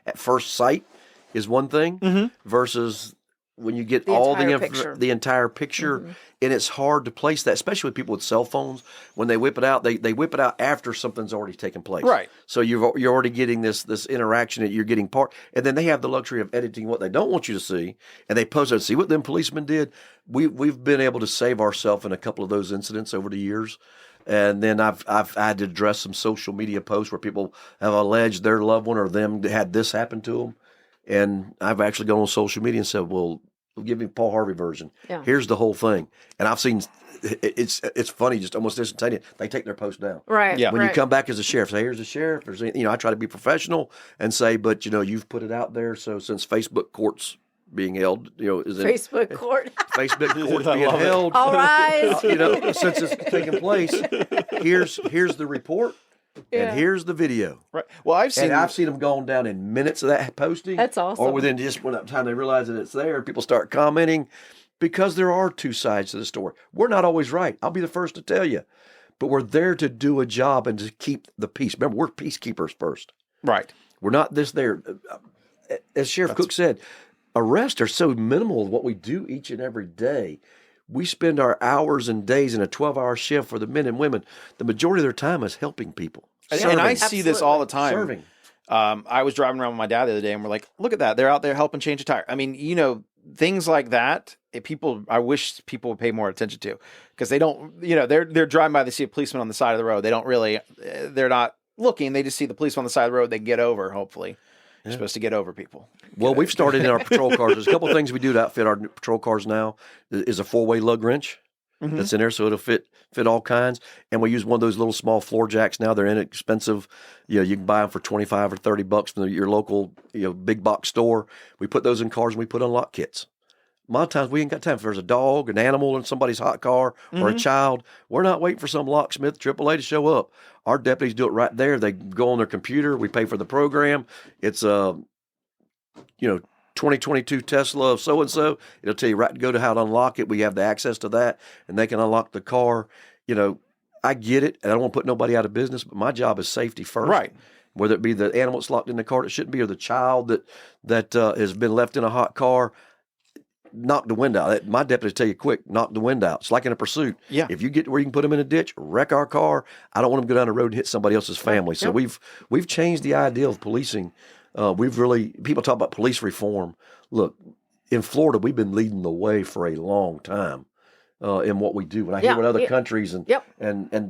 at first sight is one thing versus when you get the entire picture, and it's hard to place that, especially with people with cell phones. When they whip it out, they whip it out after something's already taken place. Right. So you're already getting this interaction that you're getting part, and then they have the luxury of editing what they don't want you to see, and they post it. See what them policemen did. We've been able to save ourselves in a couple of those incidents over the years. And then I've had to address some social media posts where people have alleged their loved one or them had this happen to them. And I've actually gone on social media and said, well, give me Paul Harvey version. Yeah. Here's the whole thing. And I've seen, it's funny, just almost instantaneous. They take their post down. Right. Yeah. When you come back as a sheriff, say, here's the sheriff. There's, I try to be professional and say, but, you've put it out there. So since Facebook court's being held, Facebook court. Facebook court's being held. All right. Since it's taking place, here's the report. Yeah. And here's the video. Right. Well, I've seen them going down in minutes of that posting. That's awesome. Or within just when time they realize that it's there, people start commenting, because there are two sides to the story. We're not always right. I'll be the first to tell you, but we're there to do a job and to keep the peace. Remember, we're peacekeepers first. Right. We're not this there. As Sheriff Cook said, arrests are so minimal of what we do each and every day. We spend our hours and days in a 12-hour shift for the men and women. The majority of their time is helping people. And I see this all the time. Serving. I was driving around with my dad the other day, and we're like, look at that. They're out there helping change a tire. I mean, things like that, I wish people would pay more attention to, because they don't, they're driving by, they see a policeman on the side of the road. They don't really, they're not looking. They just see the policeman on the side of the road. They get over, hopefully. You're supposed to get over people. Well, we've started in our patrol cars. There's a couple of things we do to outfit our patrol cars now. Is a 4-way lug wrench that's in there, so it'll fit all kinds. And we use one of those little small floor jacks now. They're inexpensive. You can buy them for $25 or $30 from your local big box store. We put those in cars and we put unlock kits. A lot of times we ain't got time. If there's a dog, an animal in somebody's hot car, or a child, we're not waiting for some locksmith, AAA to show up. Our deputies do it right there. They go on their computer. We pay for the program. It's 2022 Tesla of so-and-so. It'll tell you right to go to how to unlock it. We have the access to that, and they can unlock the car. I get it, and I don't want to put nobody out of business, but my job is safety first. Right. Whether it be the animal that's locked in the car that shouldn't be, or the child that has been left in a hot car. Knock the wind out. My deputies tell you quick, knock the wind out. It's like in a pursuit. Yeah. If you get where you can put them in a ditch, wreck our car, I don't want them to go down the road and hit somebody else's family. So we've changed the idea of policing. People talk about police reform. Look, in Florida, we've been leading the way for a long time in what we do. When I hear what other countries and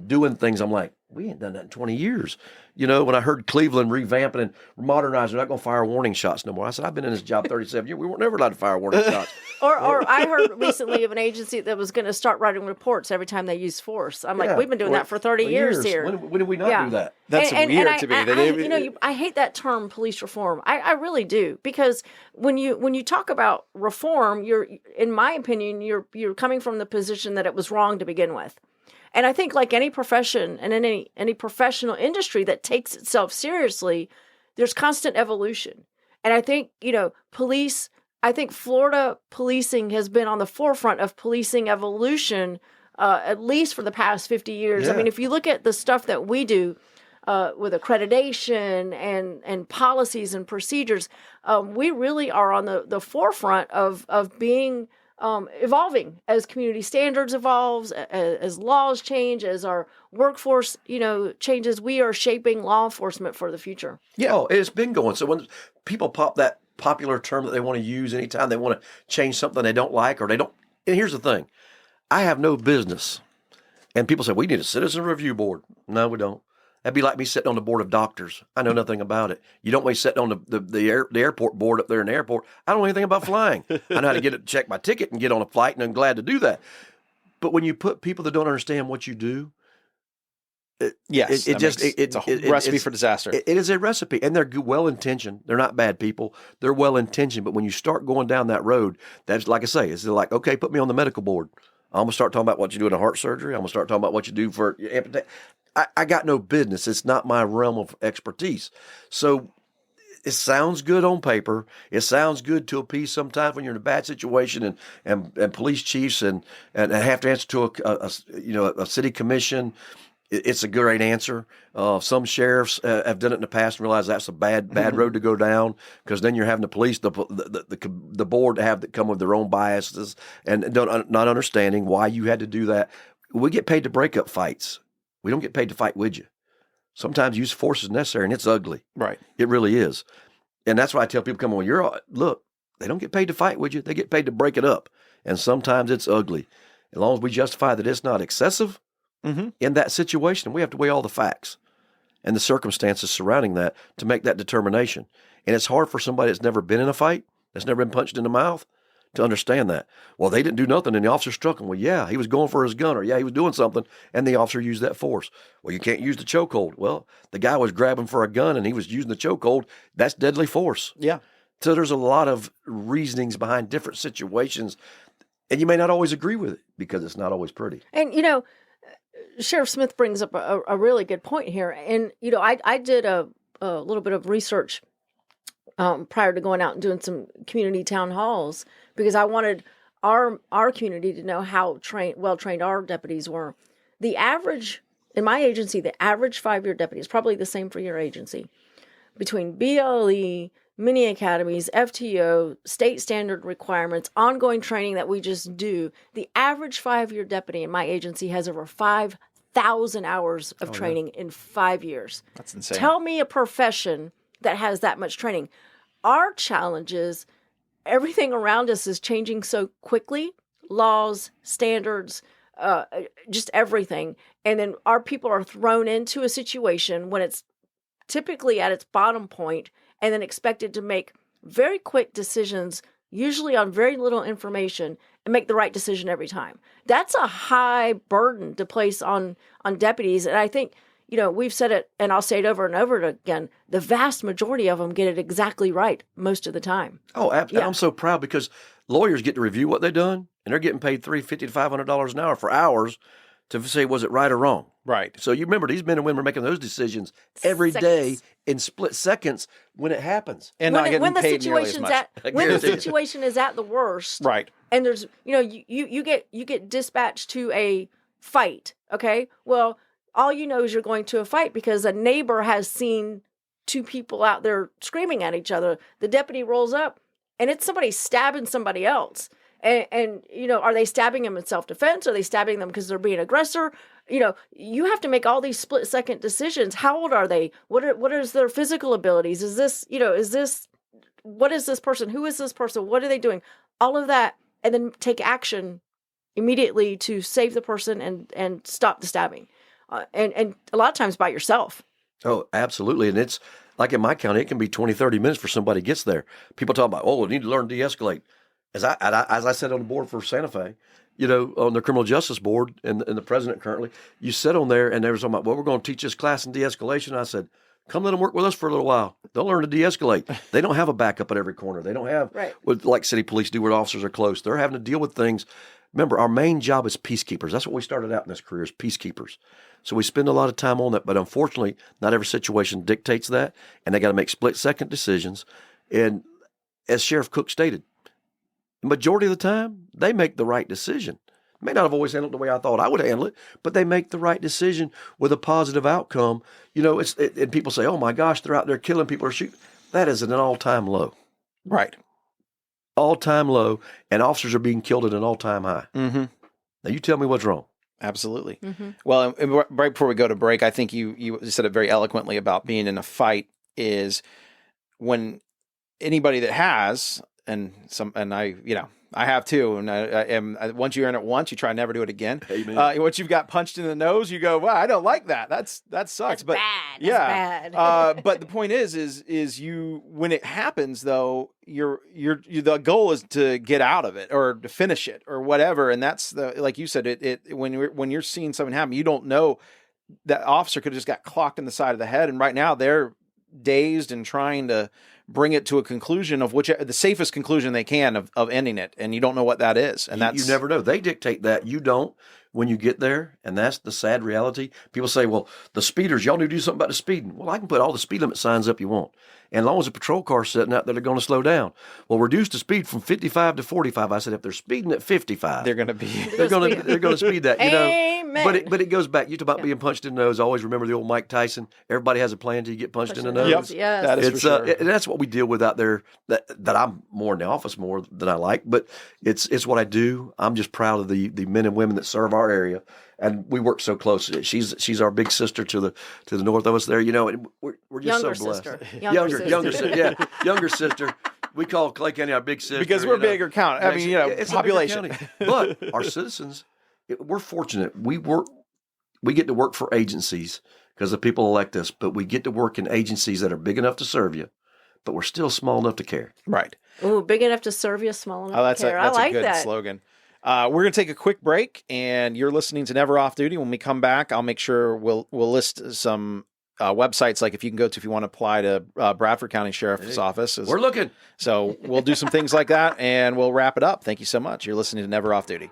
doing things, I'm like, we ain't done that in 20 years. When I heard Cleveland revamping and modernizing, they're not going to fire warning shots no more. I said, I've been in this job 37 years. We weren't never allowed to fire warning shots. Or I heard recently of an agency that was going to start writing reports every time they use force. I'm like, we've been doing that for 30 years here. When did we not do that? That's weird to me. I hate that term, police reform. I really do, because when you talk about reform, in my opinion, you're coming from the position that it was wrong to begin with. And I think, like any profession and any professional industry that takes itself seriously, there's constant evolution. And I think, I think Florida policing has been on the forefront of policing evolution, at least for the past 50 years. Yeah. I mean, if you look at the stuff that we do with accreditation and policies and procedures, we really are on the forefront of being evolving as community standards evolves, as laws change, as our workforce, changes. We are shaping law enforcement for the future. Yeah, it's been going. So when people pop that popular term that they want to use anytime they want to change something they don't like, or they don't. And here's the thing. I have no business. And people say, we need a citizen review board. No, we don't. That'd be like me sitting on the board of doctors. I know nothing about it. You don't want me sitting on the airport board up there in the airport. I don't know anything about flying. I know how to check my ticket and get on a flight, and I'm glad to do that. But when you put people that don't understand what you do, it's a recipe for disaster. It is a recipe, and they're well-intentioned. They're not bad people. They're well-intentioned. But when you start going down that road, that's like I say, it's like, okay, put me on the medical board. I'm going to start talking about what you do in a heart surgery. I'm going to start talking about what you do for amputation. I got no business. It's not my realm of expertise. So it sounds good on paper. It sounds good to appease sometimes when you're in a bad situation and police chiefs and have to answer to a city commission. It's a great answer. Some sheriffs have done it in the past and realized that's a bad road to go down, because then you're having the police, the board to come with their own biases and not understanding why you had to do that. We get paid to break up fights. We don't get paid to fight with you. Sometimes use force is necessary, and it's ugly. Right. It really is. And that's why I tell people, come on, look, they don't get paid to fight with you. They get paid to break it up. And sometimes it's ugly. As long as we justify that it's not excessive in that situation, we have to weigh all the facts and the circumstances surrounding that to make that determination. And it's hard for somebody that's never been in a fight, that's never been punched in the mouth, to understand that. Well, they didn't do nothing, and the officer struck him. Well, yeah, he was going for his gun, or yeah, he was doing something, and the officer used that force. Well, you can't use the chokehold. Well, the guy was grabbing for a gun, and he was using the chokehold. That's deadly force. Yeah. So there's a lot of reasonings behind different situations, and you may not always agree with it because it's not always pretty. And, Sheriff Smith brings up a really good point here. And, I did a little bit of research prior to going out and doing some community town halls, because I wanted our community to know how well-trained our deputies were. The average, in my agency, the average 5-year deputy is probably the same for your agency. Between BLE, mini academies, FTO, state standard requirements, ongoing training that we just do, the average 5-year deputy in my agency has over 5,000 hours of training in 5 years. That's insane. Tell me a profession that has that much training. Our challenge is everything around us is changing so quickly, laws, standards, just everything. And then our people are thrown into a situation when it's typically at its bottom point and then expected to make very quick decisions, usually on very little information, and make the right decision every time. That's a high burden to place on deputies. And I think, we've said it, and I'll say it over and over again, the vast majority of them get it exactly right most of the time. Oh, absolutely. I'm so proud because lawyers get to review what they've done, and they're getting paid $350 to $500 an hour for hours to say, was it right or wrong? Right. So you remember, these men and women are making those decisions every day in split seconds when it happens. And not getting paid nearly as much. When the situation is at the worst. Right. And there's, you get dispatched to a fight, okay? Well, all you know is you're going to a fight because a neighbor has seen two people out there screaming at each other. The deputy rolls up, and it's somebody stabbing somebody else. And are they stabbing them in self-defense? Are they stabbing them because they're being aggressor? You have to make all these split-second decisions. How old are they? What is their physical abilities? What is this person? Who is this person? What are they doing? All of that, and then take action immediately to save the person and stop the stabbing. And a lot of times by yourself. Oh, absolutely. And it's like in my county, it can be 20, 30 minutes before somebody gets there. People talk about, we need to learn to de-escalate. As I said on the board for Santa Fe, on the criminal justice board and the president currently, you sit on there and they were talking about, we're going to teach this class in de-escalation. I said, come let them work with us for a little while. They'll learn to de-escalate. They don't have a backup at every corner. They don't have like city police do where officers are close. They're having to deal with things. Remember, our main job is peacekeepers. That's what we started out in this career, is peacekeepers. So we spend a lot of time on that, but unfortunately, not every situation dictates that, and they got to make split-second decisions. And as Sheriff Cook stated, the majority of the time, they make the right decision. May not have always handled it the way I thought I would handle it, but they make the right decision with a positive outcome. And people say, oh my gosh, they're out there killing people or shooting. That is at an all-time low. Right. All-time low, and officers are being killed at an all-time high. Mm-hmm. Now you tell me what's wrong. Absolutely. Mm-hmm. Well, and right before we go to break, I think you said it very eloquently about being in a fight is when anybody that has, and I have too, and once you're in it once, you try to never do it again. Once you've got punched in the nose, you go, "Wow, I don't like that. That sucks." That's but bad. Yeah, That's bad. but the point is you when it happens though, the goal is to get out of it or to finish it or whatever, and that's like you said, when you're seeing something happen, you don't know that officer could have just got clocked in the side of the head, and right now they're dazed and trying to bring it to a conclusion of the safest conclusion they can of ending it. And you don't know what that is. And you never know. They dictate that. You don't when you get there. And that's the sad reality. People say, well, the speeders, y'all need to do something about the speeding. Well, I can put all the speed limit signs up you want. And as long as a patrol car's sitting out there, they're going to slow down. Well, reduce the speed from 55 to 45. I said, if they're speeding at 55, they're going to be, they're going to speed that, Amen. But it goes back. You talk about being punched in the nose. Always remember the old Mike Tyson. Everybody has a plan until you get punched in the nose. Yep. Yes. That is for sure. And that's what we deal with out there that I'm more in the office more than I like, but it's what I do. I'm just proud of the men and women that serve our area. And we work so close. She's our big sister to the north of us there, and we're just Younger so blessed. sister. Younger sister, yeah, younger sister. We call Clay County our big sister because we're bigger count. I mean, it's population. But our citizens, we're fortunate. We get to work for agencies because the people elect us. But we get to work in agencies that are big enough to serve you, but we're still small enough to care. Right. Ooh, big enough to serve you, small enough to care. That's I like a good that slogan. We're going to take a quick break, and you're listening to Never Off Duty. When we come back, I'll make sure we'll list some websites like if you want to apply to Bradford County Sheriff's Office. We're looking. So we'll do some things like that, and we'll wrap it up. Thank you so much. You're listening to Never Off Duty.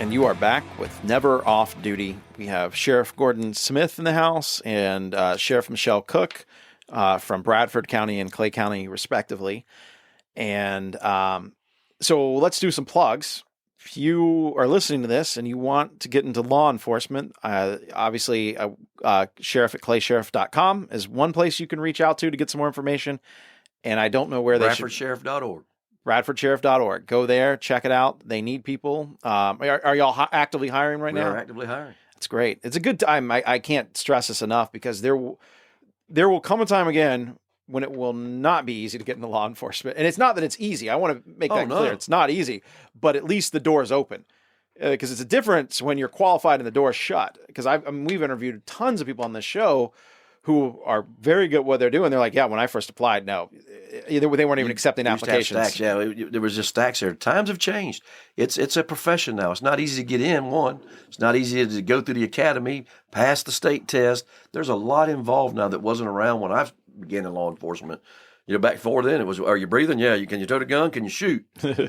And you are back with Never Off Duty. We have Sheriff Gordon Smith in the house and Sheriff Michelle Cook from Bradford County and Clay County, respectively. And So let's do some plugs. If you are listening to this and you want to get into law enforcement, obviously sheriff at claysheriff.com is one place you can reach out to get some more information. And I don't know where they should. BradfordSheriff.org. BradfordSheriff.org. Go there, check it out. They need people. Are y'all actively hiring right now? We are actively hiring. That's great. It's a good time. I can't stress this enough because there will come a time again when it will not be easy to get into law enforcement. And it's not that it's easy. I want to make that clear. It's not easy, but at least the door's open. Because it's a difference when you're qualified and the door's shut. Because we've interviewed tons of people on this show who are very good at what they're doing. They're like, yeah, when I first applied, no. They weren't even accepting applications. Stacks, yeah, there was just stacks there. Times have changed. It's a profession now. It's not easy to get in, one. It's not easy to go through the academy, pass the state test. There's a lot involved now that wasn't around when I began in law enforcement. Back before then, it was, are you breathing? Yeah. Can you tote a gun? Can you shoot?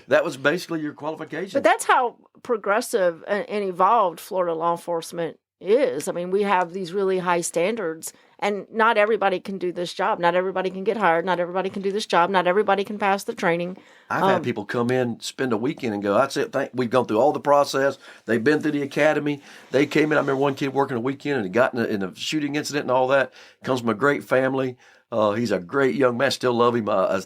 That was basically your qualification. But that's how progressive and evolved Florida law enforcement is. I mean, we have these really high standards, and not everybody can do this job. Not everybody can get hired. Not everybody can do this job. Not everybody can pass the training. I've had people come in, spend a weekend, and go, that's it. We've gone through all the process. They've been through the academy. They came in. I remember one kid working a weekend, and he got in a shooting incident and all that. Comes from a great family. He's a great young man. Still love him. I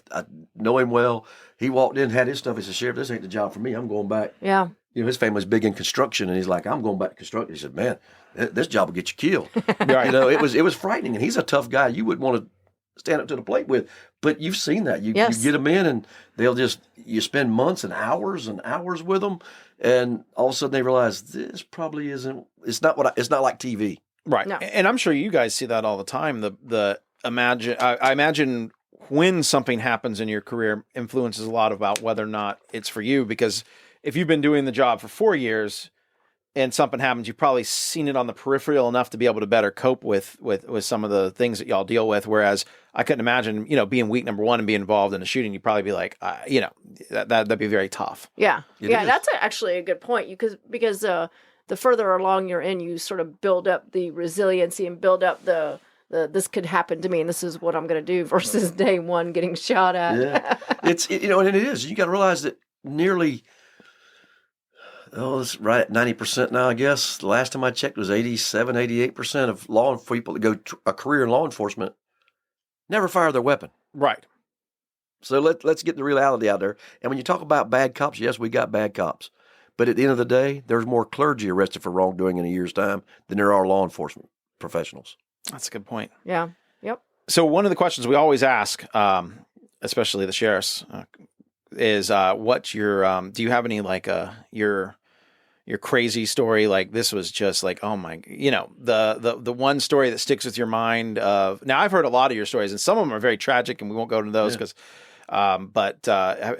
know him well. He walked in, had his stuff. He said, Sheriff, this ain't the job for me. I'm going back. Yeah. His family's big in construction, and he's like, I'm going back to construction. He said, man, this job will get you killed. Right. It was frightening, and he's a tough guy. You wouldn't want to stand up to the plate with, but you've seen that. You get them in, and you spend months and hours with them, and all of a sudden they realize this probably isn't. It's not like TV. Right. No. And I'm sure you guys see that all the time. I imagine when something happens in your career influences a lot about whether or not it's for you, because if you've been doing the job for 4 years and something happens, you've probably seen it on the peripheral enough to be able to better cope with some of the things that y'all deal with. Whereas I couldn't imagine, being week number one and being involved in a shooting, you'd probably be like, that'd be very tough. Yeah. It is. That's actually a good point. Because the further along you're in, you sort of build up the resiliency and build up the this could happen to me and this is what I'm going to do versus day one getting shot at. Yeah. And it is. You got to realize that nearly, it's right at 90% now, I guess. The last time I checked was 87, 88% of law people that go a career in law enforcement never fire their weapon. Right. So let's get the reality out there. And when you talk about bad cops, yes, we got bad cops. But at the end of the day, there's more clergy arrested for wrongdoing in a year's time than there are law enforcement professionals. That's a good point. Yeah. Yep. So one of the questions we always ask, especially the sheriffs, is what's your do you have any like your crazy story? Like this was just like, oh my, the one story that sticks with your mind of. Now I've heard a lot of your stories, and some of them are very tragic, and we won't go into those because. But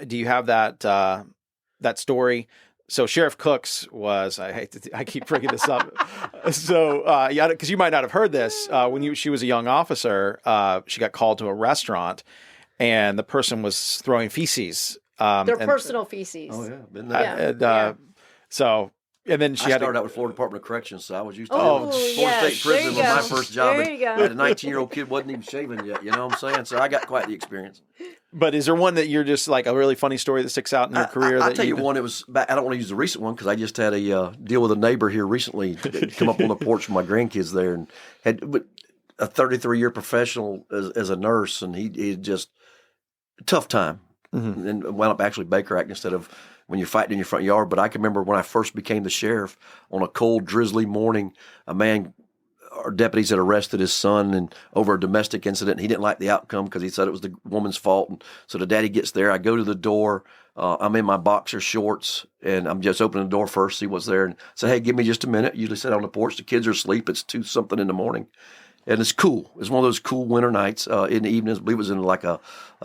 do you have that story? So Sheriff Cooks was, I keep bringing this up. So, because you might not have heard this, when she was a young officer, she got called to a restaurant and the person was throwing feces. Their personal feces. Oh yeah. Been there. And then she I started out with Florida Department of Corrections, so I was used to Florida State Prison was my first job. There you go. I had a 19-year-old kid wasn't even shaven yet, you know what I'm saying? So I got quite the experience. But is there one that you're just like a really funny story that sticks out in your career? I'll tell you one. It was I don't want to use the recent one because I just had a deal with a neighbor here recently come up on the porch with my grandkids there and had a 33-year professional as a nurse, and he just tough time. Mm-hmm. And wound up actually Baker Act instead of when you're fighting in your front yard. But I can remember when I first became the sheriff on a cold, drizzly morning, our deputies had arrested his son and over a domestic incident. And he didn't like the outcome because he said it was the woman's fault. And so the daddy gets there. I go to the door. I'm in my boxer shorts and I'm just opening the door first, see what's there, and say, hey, give me just a minute. Usually sit on the porch. The kids are asleep. It's 2-something in the morning. And it's cool. It's one of those cool winter nights in the evenings. I believe it was in like a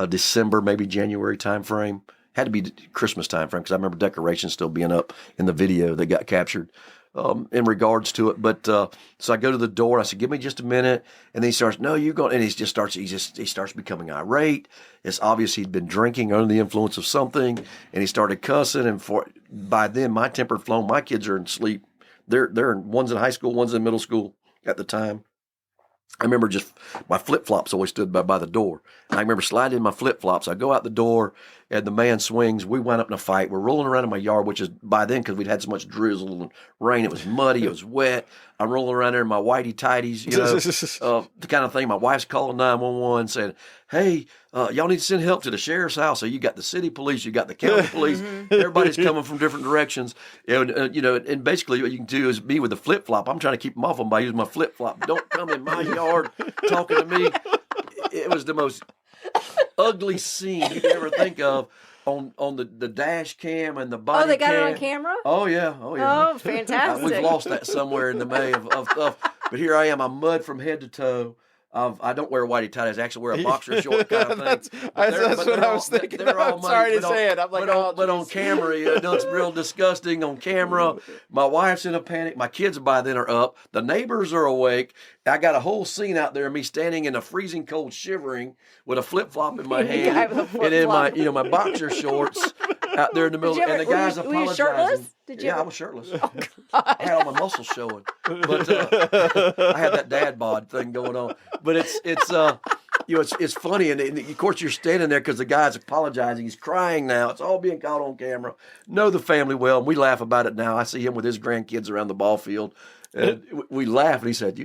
December, maybe January time frame. Had to be Christmas time frame because I remember decorations still being up in the video that got captured in regards to it. But so I go to the door. And I said, "Give me just a minute." And then he starts, "No, you're going." And he starts becoming irate. It's obvious he'd been drinking under the influence of something, and he started cussing. And by then, my temper had flown. My kids are in sleep. One's in high school, one's in middle school at the time. I remember just my flip-flops always stood by the door. And I remember sliding in my flip-flops. I go out the door, and the man swings. We wound up in a fight. We're rolling around in my yard, which is by then, because we'd had so much drizzle and rain, it was muddy, it was wet. I'm rolling around there in my whitey tighties, the kind of thing. My wife's calling 911 saying, hey, y'all need to send help to the sheriff's house. So you got the city police, you got the county police, everybody's coming from different directions. And, and basically what you can do is me with the flip-flop. I'm trying to keep them off them by using my flip-flop. Don't come in my yard talking to me. It was the most ugly scene you could ever think of. On the dash cam and the body cam. Oh, they got it on camera? Oh, yeah. Oh, fantastic. We've lost that somewhere in the May of stuff. But here I am. I'm mud from head to toe. I don't wear whitey tighties. I actually wear a boxer short kind of thing. That's what I was thinking. I'm sorry to say it. I'm like, but on camera, it's real disgusting on camera. My wife's in a panic. My kids by then are up. The neighbors are awake. I got a whole scene out there of me standing in a freezing cold, shivering with a flip flop in my hand and in my boxer shorts out there in the middle. And the guys apologizing. Were you shirtless? Yeah, I was shirtless. Oh, I had all my muscles showing, but I had that dad bod thing going on. But it's funny, and of course you're standing there because the guy's apologizing. He's crying now. It's all being caught on camera. Know the family well, and we laugh about it now. I see him with his grandkids around the ball field, and we laugh. And he said,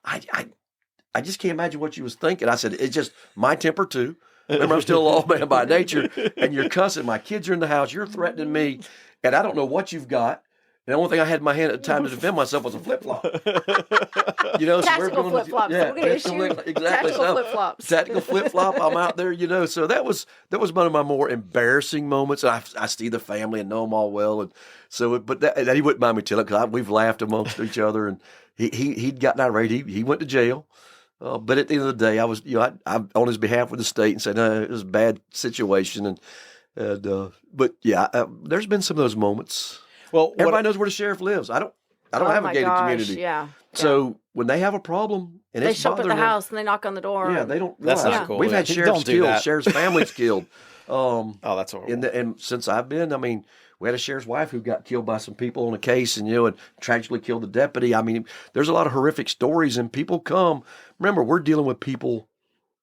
I just can't imagine what you was thinking. I said, it's just my temper too. Remember, I'm still a law man by nature, and you're cussing. My kids are in the house. You're threatening me, and I don't know what you've got. And the only thing I had in my hand at the time to defend myself was a flip flop. Tactical flip flops. Yeah, we're going to issue exactly. tactical flip flops. Tactical flip flop. I'm out there, So that was one of my more embarrassing moments. I see the family and know them all well, and so. But that he wouldn't mind me telling because we've laughed amongst each other, and he'd gotten irate. He went to jail. But at the end of the day, I was, I on his behalf with the state and said, no, it was a bad situation. But yeah, there's been some of those moments. Well, everybody knows where the sheriff lives. I don't have a gated community. Yeah. So when they have a problem and they show up at the house and they knock on the door. Yeah, they don't. That's not cool. We've had sheriffs killed, sheriff's families killed. Oh, that's horrible. And since I've been, we had a sheriff's wife who got killed by some people on a case and tragically killed the deputy. There's a lot of horrific stories and people come. Remember, we're dealing with people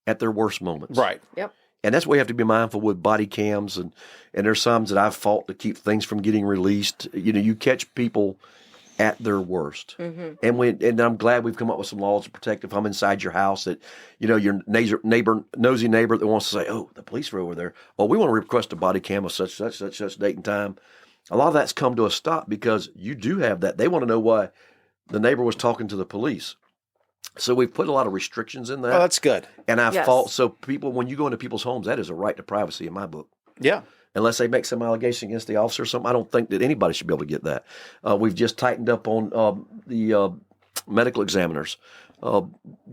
at their worst moments. Right. Yep. And that's why you have to be mindful with body cams and there's times that I've fought to keep things from getting released. You catch people at their worst. Mm-hmm. And I'm glad we've come up with some laws to protect if I'm inside your house that, your nosy neighbor that wants to say, oh, the police are over there. Well, we want to request a body cam of such date and time. A lot of that's come to a stop because you do have that. They want to know why the neighbor was talking to the police. So we've put a lot of restrictions in that. Oh, that's good. And I fought. So people, when you go into people's homes, that is a right to privacy in my book. Yeah. Unless they make some allegation against the officer or something, I don't think that anybody should be able to get that. We've just tightened up on the medical examiners,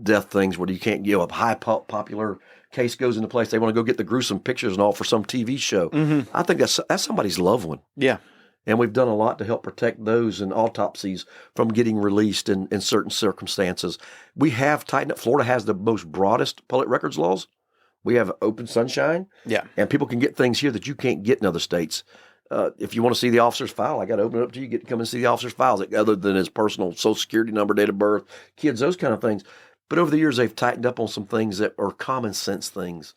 death things where you can't give a high popular case goes into place. They want to go get the gruesome pictures and all for some TV show. Mm-hmm. I think that's somebody's loved one. Yeah. And we've done a lot to help protect those and autopsies from getting released in certain circumstances. We have tightened up. Florida has the most broadest public records laws. We have open sunshine. Yeah. And people can get things here that you can't get in other states. If you want to see the officer's file, I got to open it up to you. You get to come and see the officer's files, other than his personal social security number, date of birth, kids, those kind of things. But over the years, they've tightened up on some things that are common sense things.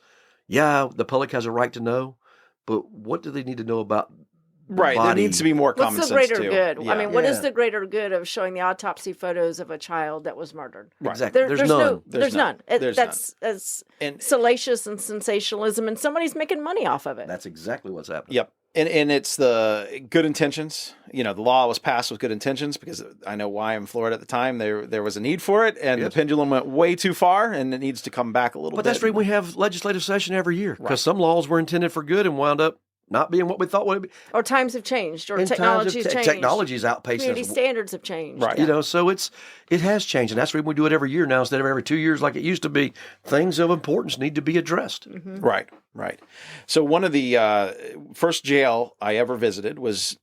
Yeah, the public has a right to know, but what do they need to know about Right, body? there needs to be more common sense, What's the greater too. good? Yeah. What is the greater good of showing the autopsy photos of a child that was murdered? Right. Exactly. There's none. There's none. There's that's salacious and sensationalism, and somebody's making money off of it. That's exactly what's happening. Yep. And it's the good intentions. The law was passed with good intentions because I know why in Florida at the time there was a need for it, and the pendulum went way too far, and it needs to come back a little bit. But that's the reason we have legislative session every year, because some laws were intended for good and wound up not being what we thought would be. Or times have changed, or technology's changed. Technology's outpacing community standards have changed. Right. Yeah. So it has changed, and that's the reason we do it every year now instead of every 2 years like it used to be. Things of importance need to be addressed. Mm-hmm. Right. So one of the first jail I ever visited was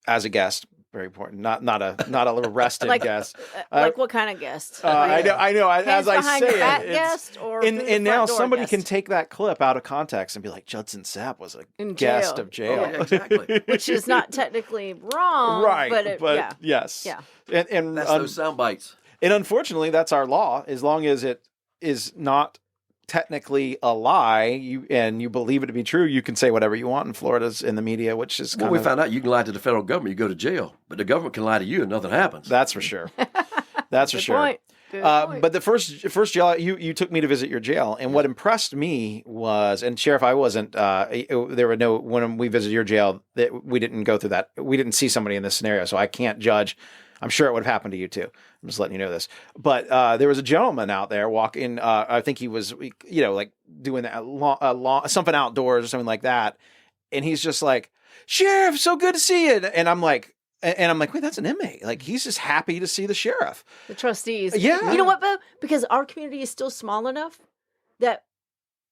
as a guest. Very important. Not a arrested guest. Like what kind of guest? I know. As I behind say your back it, guest, or and now somebody guest? can take that clip out of context and be like, Judson Sapp was a guest of jail. Oh, yeah, exactly. Which is not technically wrong, Right. But yes. Yeah. And that's those sound bites. And unfortunately, that's our law. As long as it is not technically a lie, you believe it to be true, you can say whatever you want in Florida's in the media, which is Well, we found out you can lie to the federal government, you go to jail, but the government can lie to you and nothing happens. That's for sure. That's for Good sure. point. Good point. But the first jail, you took me to visit your jail, and what impressed me was, and Sheriff, I wasn't. There were no when we visited your jail that we didn't go through that. We didn't see somebody in this scenario, so I can't judge. I'm sure it would have happened to you too. I'm just letting you know this. But there was a gentleman out there walking. I think he was, like doing that something outdoors or something like that, and he's just like, "Sheriff, so good to see you." And I'm like. Wait, that's an inmate. Like, he's just happy to see the sheriff. The trustees. Yeah. You know what, Bo? Because our community is still small enough that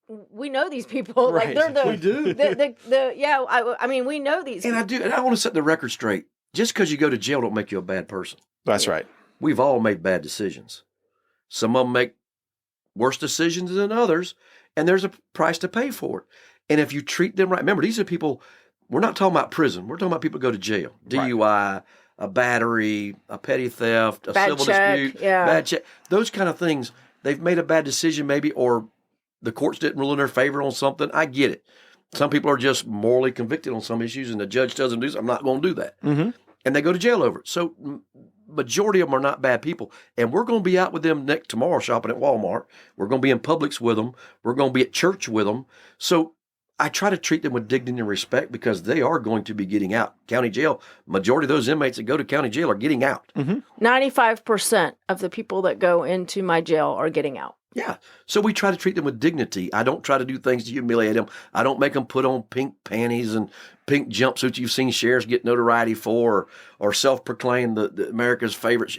we know these people. Right. Like, they're the... We do. I mean, we know these And people. I want to set the record straight. Just because you go to jail don't make you a bad person. That's right. We've all made bad decisions. Some of them make worse decisions than others, and there's a price to pay for it. And if you treat them right, remember, these are people... We're not talking about prison. We're talking about people who go to jail. DUI, a battery, a petty theft, a Bad civil check, dispute, yeah. bad check. Those kind of things. They've made a bad decision maybe, or the courts didn't rule in their favor on something. I get it. Some people are just morally convicted on some issues, and the judge tells them to do something. I'm not going to do that. Mm-hmm. And they go to jail over it. So majority of them are not bad people. And we're going to be out with them tomorrow shopping at Walmart. We're going to be in Publix with them. We're going to be at church with them. So I try to treat them with dignity and respect because they are going to be getting out. County jail, majority of those inmates that go to county jail are getting out. Mm-hmm. 95% of the people that go into my jail are getting out. Yeah. So we try to treat them with dignity. I don't try to do things to humiliate them. I don't make them put on pink panties and pink jumpsuits you've seen sheriffs get notoriety for or self-proclaim the America's favorites.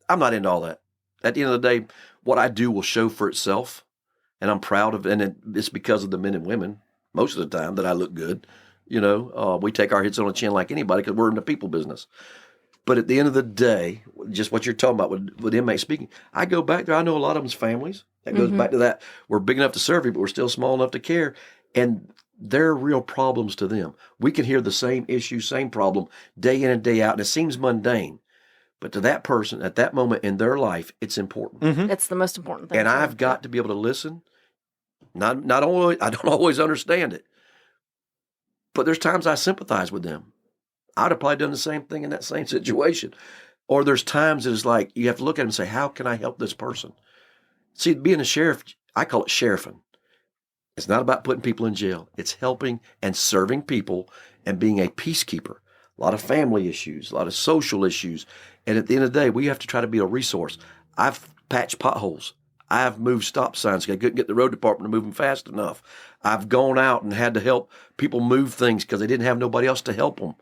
I'm not into all that. At the end of the day, what I do will show for itself. And I'm proud of it. And it's because of the men and women, most of the time, that I look good. We take our hits on the chin like anybody because we're in the people business. But at the end of the day, just what you're talking about with inmates speaking, I go back there. I know a lot of them's families. That goes back to that. We're big enough to serve you, but we're still small enough to care. And there are real problems to them. We can hear the same issue, same problem, day in and day out. And it seems mundane. But to that person, at that moment in their life, it's important. Mm-hmm. That's the most important thing. And I've got to be able to listen. Not only I don't always understand it, but there's times I sympathize with them. I'd have probably done the same thing in that same situation. Or there's times that it's like you have to look at them and say, how can I help this person? See, being a sheriff, I call it sheriffing. It's not about putting people in jail. It's helping and serving people and being a peacekeeper. A lot of family issues, a lot of social issues. And at the end of the day, we have to try to be a resource. I've patched potholes. I've moved stop signs because I couldn't get the road department to move them fast enough. I've gone out and had to help people move things because they didn't have nobody else to help them.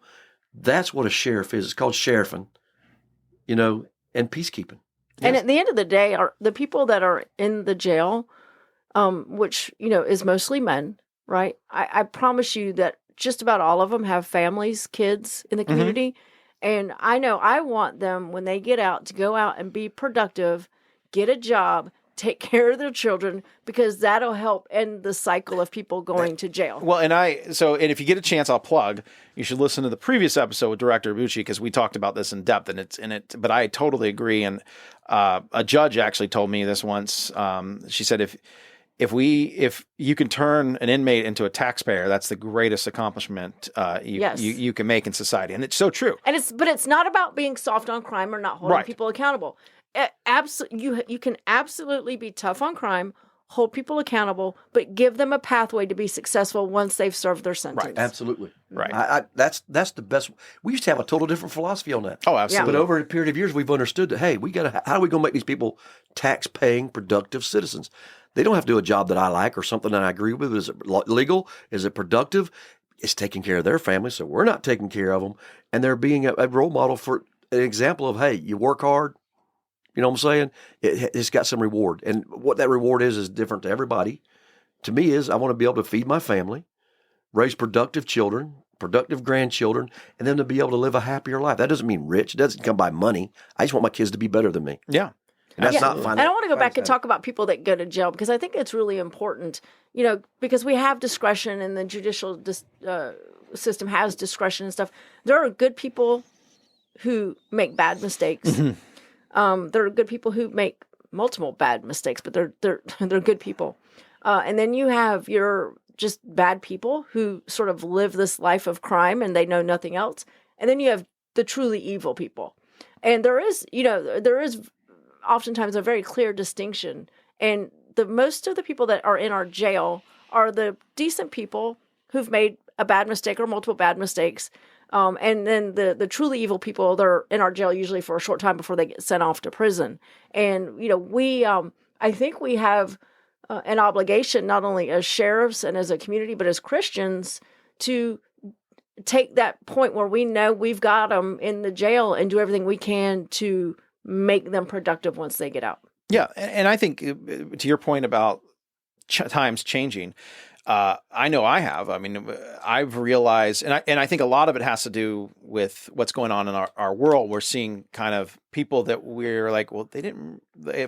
That's what a sheriff is. It's called sheriffing, and peacekeeping. And at the end of the day, the people that are in the jail, which, is mostly men, right? I promise you that just about all of them have families, kids in the community. And I know I want them, when they get out, to go out and be productive, get a job, take care of their children, because that'll help end the cycle of people going to jail. Well, and if you get a chance, I'll plug. You should listen to the previous episode with Director Bucci because we talked about this in depth, and it's in it. But I totally agree. And a judge actually told me this once. She said, if you can turn an inmate into a taxpayer, that's the greatest accomplishment you can make in society, and it's so true. And it's not about being soft on crime or not holding people accountable. You can absolutely be tough on crime, hold people accountable, but give them a pathway to be successful once they've served their sentence. Right, absolutely. Right. That's the best. We used to have a total different philosophy on that. Oh, absolutely. But over a period of years, we've understood that, hey, how are we going to make these people tax-paying, productive citizens? They don't have to do a job that I like or something that I agree with. Is it legal? Is it productive? It's taking care of their family, so we're not taking care of them. And they're being a role model for an example of, hey, you work hard. You know what I'm saying? It's got some reward. And what that reward is different to everybody. To me I want to be able to feed my family, raise productive children, productive grandchildren, and then to be able to live a happier life. That doesn't mean rich. It doesn't come by money. I just want my kids to be better than me. Yeah. And that's not fun. And I want to go back and talk about people that go to jail because I think it's really important, because we have discretion and the judicial system has discretion and stuff. There are good people who make bad mistakes. There are good people who make multiple bad mistakes, but they're good people. And then you have your just bad people who sort of live this life of crime and they know nothing else. And then you have the truly evil people. And there is oftentimes a very clear distinction. And most of the people that are in our jail are the decent people who've made a bad mistake or multiple bad mistakes. And then the truly evil people, they're in our jail usually for a short time before they get sent off to prison. And, I think we have an obligation, not only as sheriffs and as a community, but as Christians, to take that point where we know we've got them in the jail and do everything we can to make them productive once they get out. Yeah. And I think to your point about times changing, I know I have. I mean, I've realized, and I think a lot of it has to do with what's going on in our world. We're seeing kind of people that we're like, well,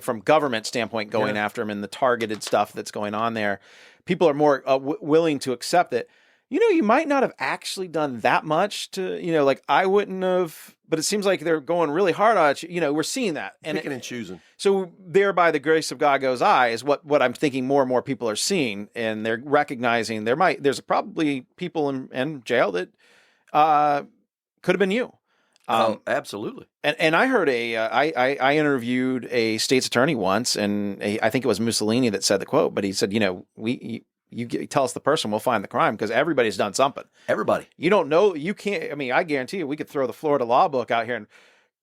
from government standpoint, going after them and the targeted stuff that's going on there. People are more willing to accept it. You might not have actually done that much to, like I wouldn't have, but it seems like they're going really hard on it. We're seeing that. And picking and choosing. So thereby the grace of God goes I is what I'm thinking more and more people are seeing, and they're recognizing there's probably people in jail that could have been you. Absolutely. And I heard I interviewed a state's attorney once, and I think it was Mussolini that said the quote, but he said, you tell us the person, we'll find the crime, because everybody's done something. Everybody. You don't know. You can't. I mean, I guarantee you, we could throw the Florida law book out here and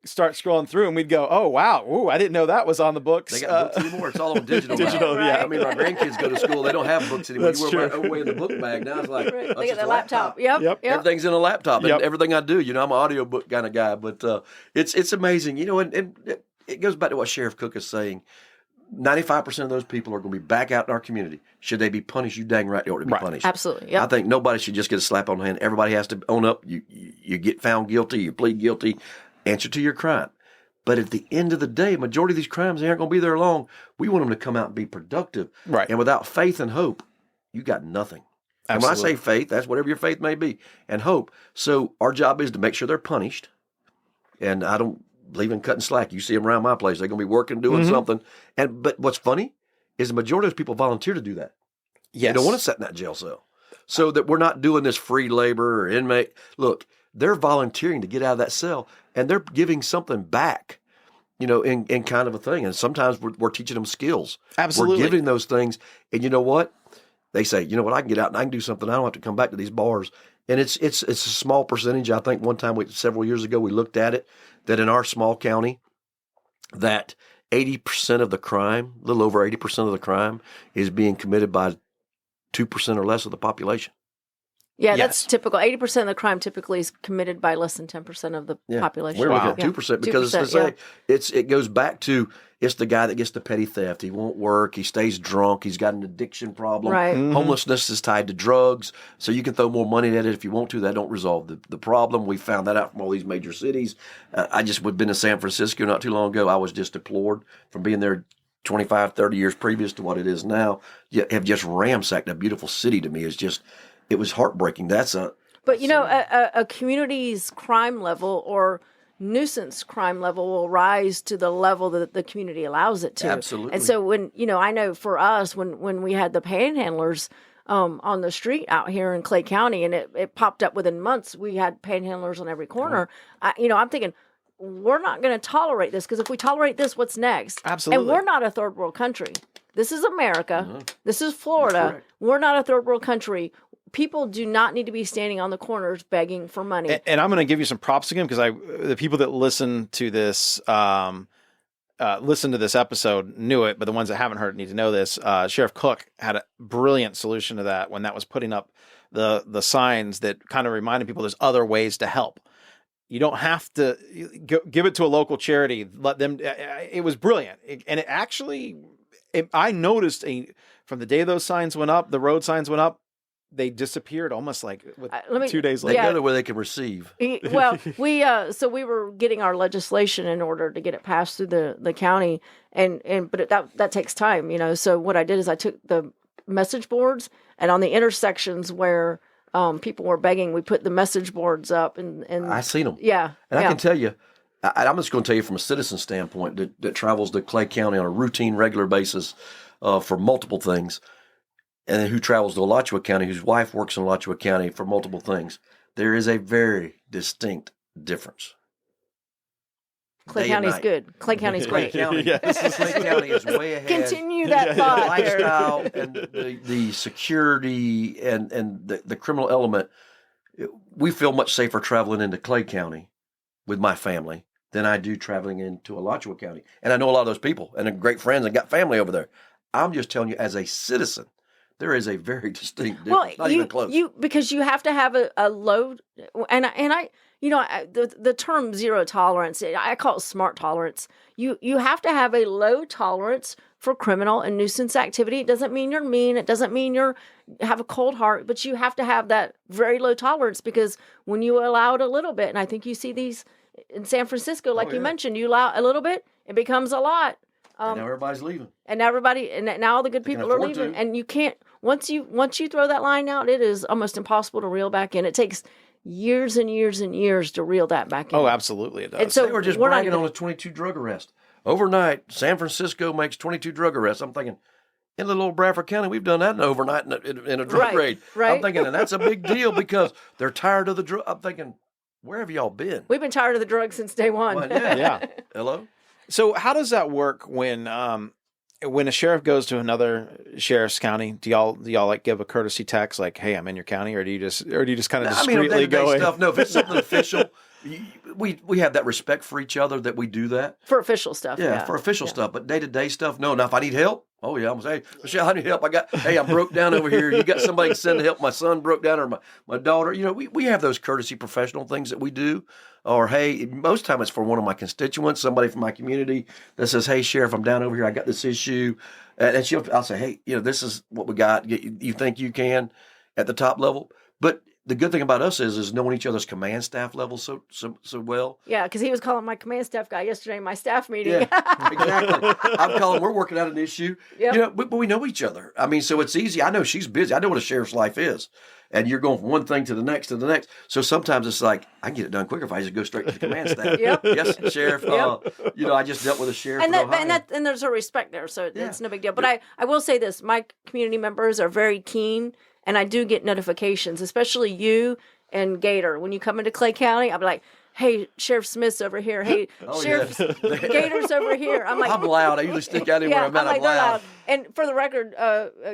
start scrolling through, and we'd go, "Oh wow, ooh, I didn't know that was on the books." They got books anymore. It's all on digital. Digital, now. Yeah. I mean, my grandkids go to school. They don't have books anymore. That's you wear true. away in the book bag. Now it's like They get the laptop. Yep. Everything's in a laptop. Yep. And everything I do, I'm an audiobook kind of guy. But it's amazing, and it goes back to what Sheriff Cook is saying. 95% of those people are going to be back out in our community. Should they be punished? You dang right they ought to be punished. Absolutely. Yep. I think nobody should just get a slap on the hand. Everybody has to own up. You get found guilty. You plead guilty. Answer to your crime. But at the end of the day, majority of these crimes, they aren't going to be there long. We want them to come out and be productive. Right. And without faith and hope, you got nothing. Absolutely. And when I say faith, that's whatever your faith may be, and hope. So our job is to make sure they're punished. And I don't believe in cutting slack. You see them around my place. They're going to be working, doing something. But what's funny is the majority of those people volunteer to do that. Yes. They don't want to sit in that jail cell. So that we're not doing this free labor or inmate. Look, they're volunteering to get out of that cell, and they're giving something back, in kind of a thing. And sometimes we're teaching them skills. Absolutely. We're giving those things. And you know what? They say, I can get out and I can do something. I don't have to come back to these bars. And it's a small percentage. I think one time several years ago, we looked at it, that in our small county, that 80% of the crime, a little over 80% of the crime, is being committed by 2% or less of the population. Yeah, Yes. that's typical. 80% of the crime typically is committed by less than 10% of the population. We're looking Wow. at 2% because 2%, it goes back to it's the guy that gets the petty theft. He won't work. He stays drunk. He's got an addiction problem. Right. Mm-hmm. Homelessness is tied to drugs. So you can throw more money at it if you want to. That don't resolve the problem. We found that out from all these major cities. I just been to San Francisco not too long ago. I was just deplored from being there 25, 30 years previous to what it is now. You have just ransacked a beautiful city to me. It was heartbreaking. But a community's crime level or nuisance crime level will rise to the level that the community allows it to. Absolutely. And so when I know for us when we had the panhandlers on the street out here in Clay County, and it popped up within months, we had panhandlers on every corner. I'm thinking, we're not going to tolerate this, because if we tolerate this, what's next? Absolutely. And we're not a third world country. This is America. Mm-hmm. This is Florida. Correct. We're not a third world country. People do not need to be standing on the corners begging for money. And I'm going to give you some props again, because the people that listen to this episode knew it, but the ones that haven't heard it need to know this. Sheriff Cook had a brilliant solution to that when that was putting up the signs that kind of reminded people there's other ways to help. You don't have to give it to a local charity. Let them. It was brilliant, and it actually. I noticed from the day those signs went up, the road signs went up. They disappeared almost like 2 days They later. go to where they can receive. Well, we were getting our legislation in order to get it passed through the county, but that takes time, So what I did is I took the message boards, and on the intersections where people were begging, we put the message boards up, and I seen them. yeah, And I can tell you, I'm just going to tell you from a citizen standpoint that travels to Clay County on a routine, regular basis for multiple things, and who travels to Alachua County, whose wife works in Alachua County for multiple things. There is a very distinct difference. Clay County's good. Clay County's great. Clay County, Yes. Clay County is way ahead. Continue that The thought. lifestyle and the security and the criminal element. We feel much safer traveling into Clay County with my family than I do traveling into Alachua County. And I know a lot of those people and they're great friends and got family over there. I'm just telling you, as a citizen, there is a very distinct difference. Not even close. Because you have to have a low, and I the term zero tolerance, I call it smart tolerance. You have to have a low tolerance for criminal and nuisance activity. It doesn't mean you're mean. It doesn't mean have a cold heart, but you have to have that very low tolerance, because when you allow it a little bit, and I think you see these in San Francisco, like you mentioned, you allow a little bit, it becomes a lot. And now everybody's leaving. And now all the good people are leaving. And you can't, once you throw that line out, it is almost impossible to reel back in. It takes years and years and years to reel that back in. Oh, absolutely it does. And so they were just bragging on a 22 drug arrest. Overnight, San Francisco makes 22 drug arrests. I'm thinking, in little old Bradford County, we've done that overnight in a drug raid. Right. I'm thinking, and that's a big deal because they're tired of the drug. I'm thinking, where have y'all been? We've been tired of the drugs since day one. Well, Yeah. Hello? So how does that work when a sheriff goes to another sheriff's county? Do y'all like give a courtesy text like, "Hey, I'm in your county," or do you just kind of discreetly day-to-day go stuff. No, if it's something official, we have that respect for each other that we do that. For official stuff. Yeah, for official stuff, but day-to-day stuff, no. Now, if I need help, oh yeah, I'm gonna say, hey, Michelle, I need help. I'm broke down over here. You got somebody to send to help? My son broke down, or my daughter. We have those courtesy professional things that we do. Or, hey, most time it's for one of my constituents, somebody from my community that says, hey, Sheriff, I'm down over here. I got this issue. And I'll say, hey, this is what we got. You think you can at the top level? But the good thing about us is knowing each other's command staff levels so well. Yeah, because he was calling my command staff guy yesterday in my staff meeting. Yeah, exactly. I'm calling. We're working out an issue. Yep. But we know each other. I mean, so it's easy. I know she's busy. I know what a sheriff's life is. And you're going from one thing to the next. So sometimes it's like, I can get it done quicker if I just go straight to the command staff. Yep. Yes, Sheriff. Yep. I just dealt with a sheriff and there's a respect there, so it's no big deal. But I will say this, my community members are very keen, and I do get notifications, especially you and Gator. When you come into Clay County, I'll be like, hey, Sheriff Smith's over here. Hey, Sheriff Gator's over here. I'm loud. I usually stick out anywhere I'm at. I'm loud. And for the record,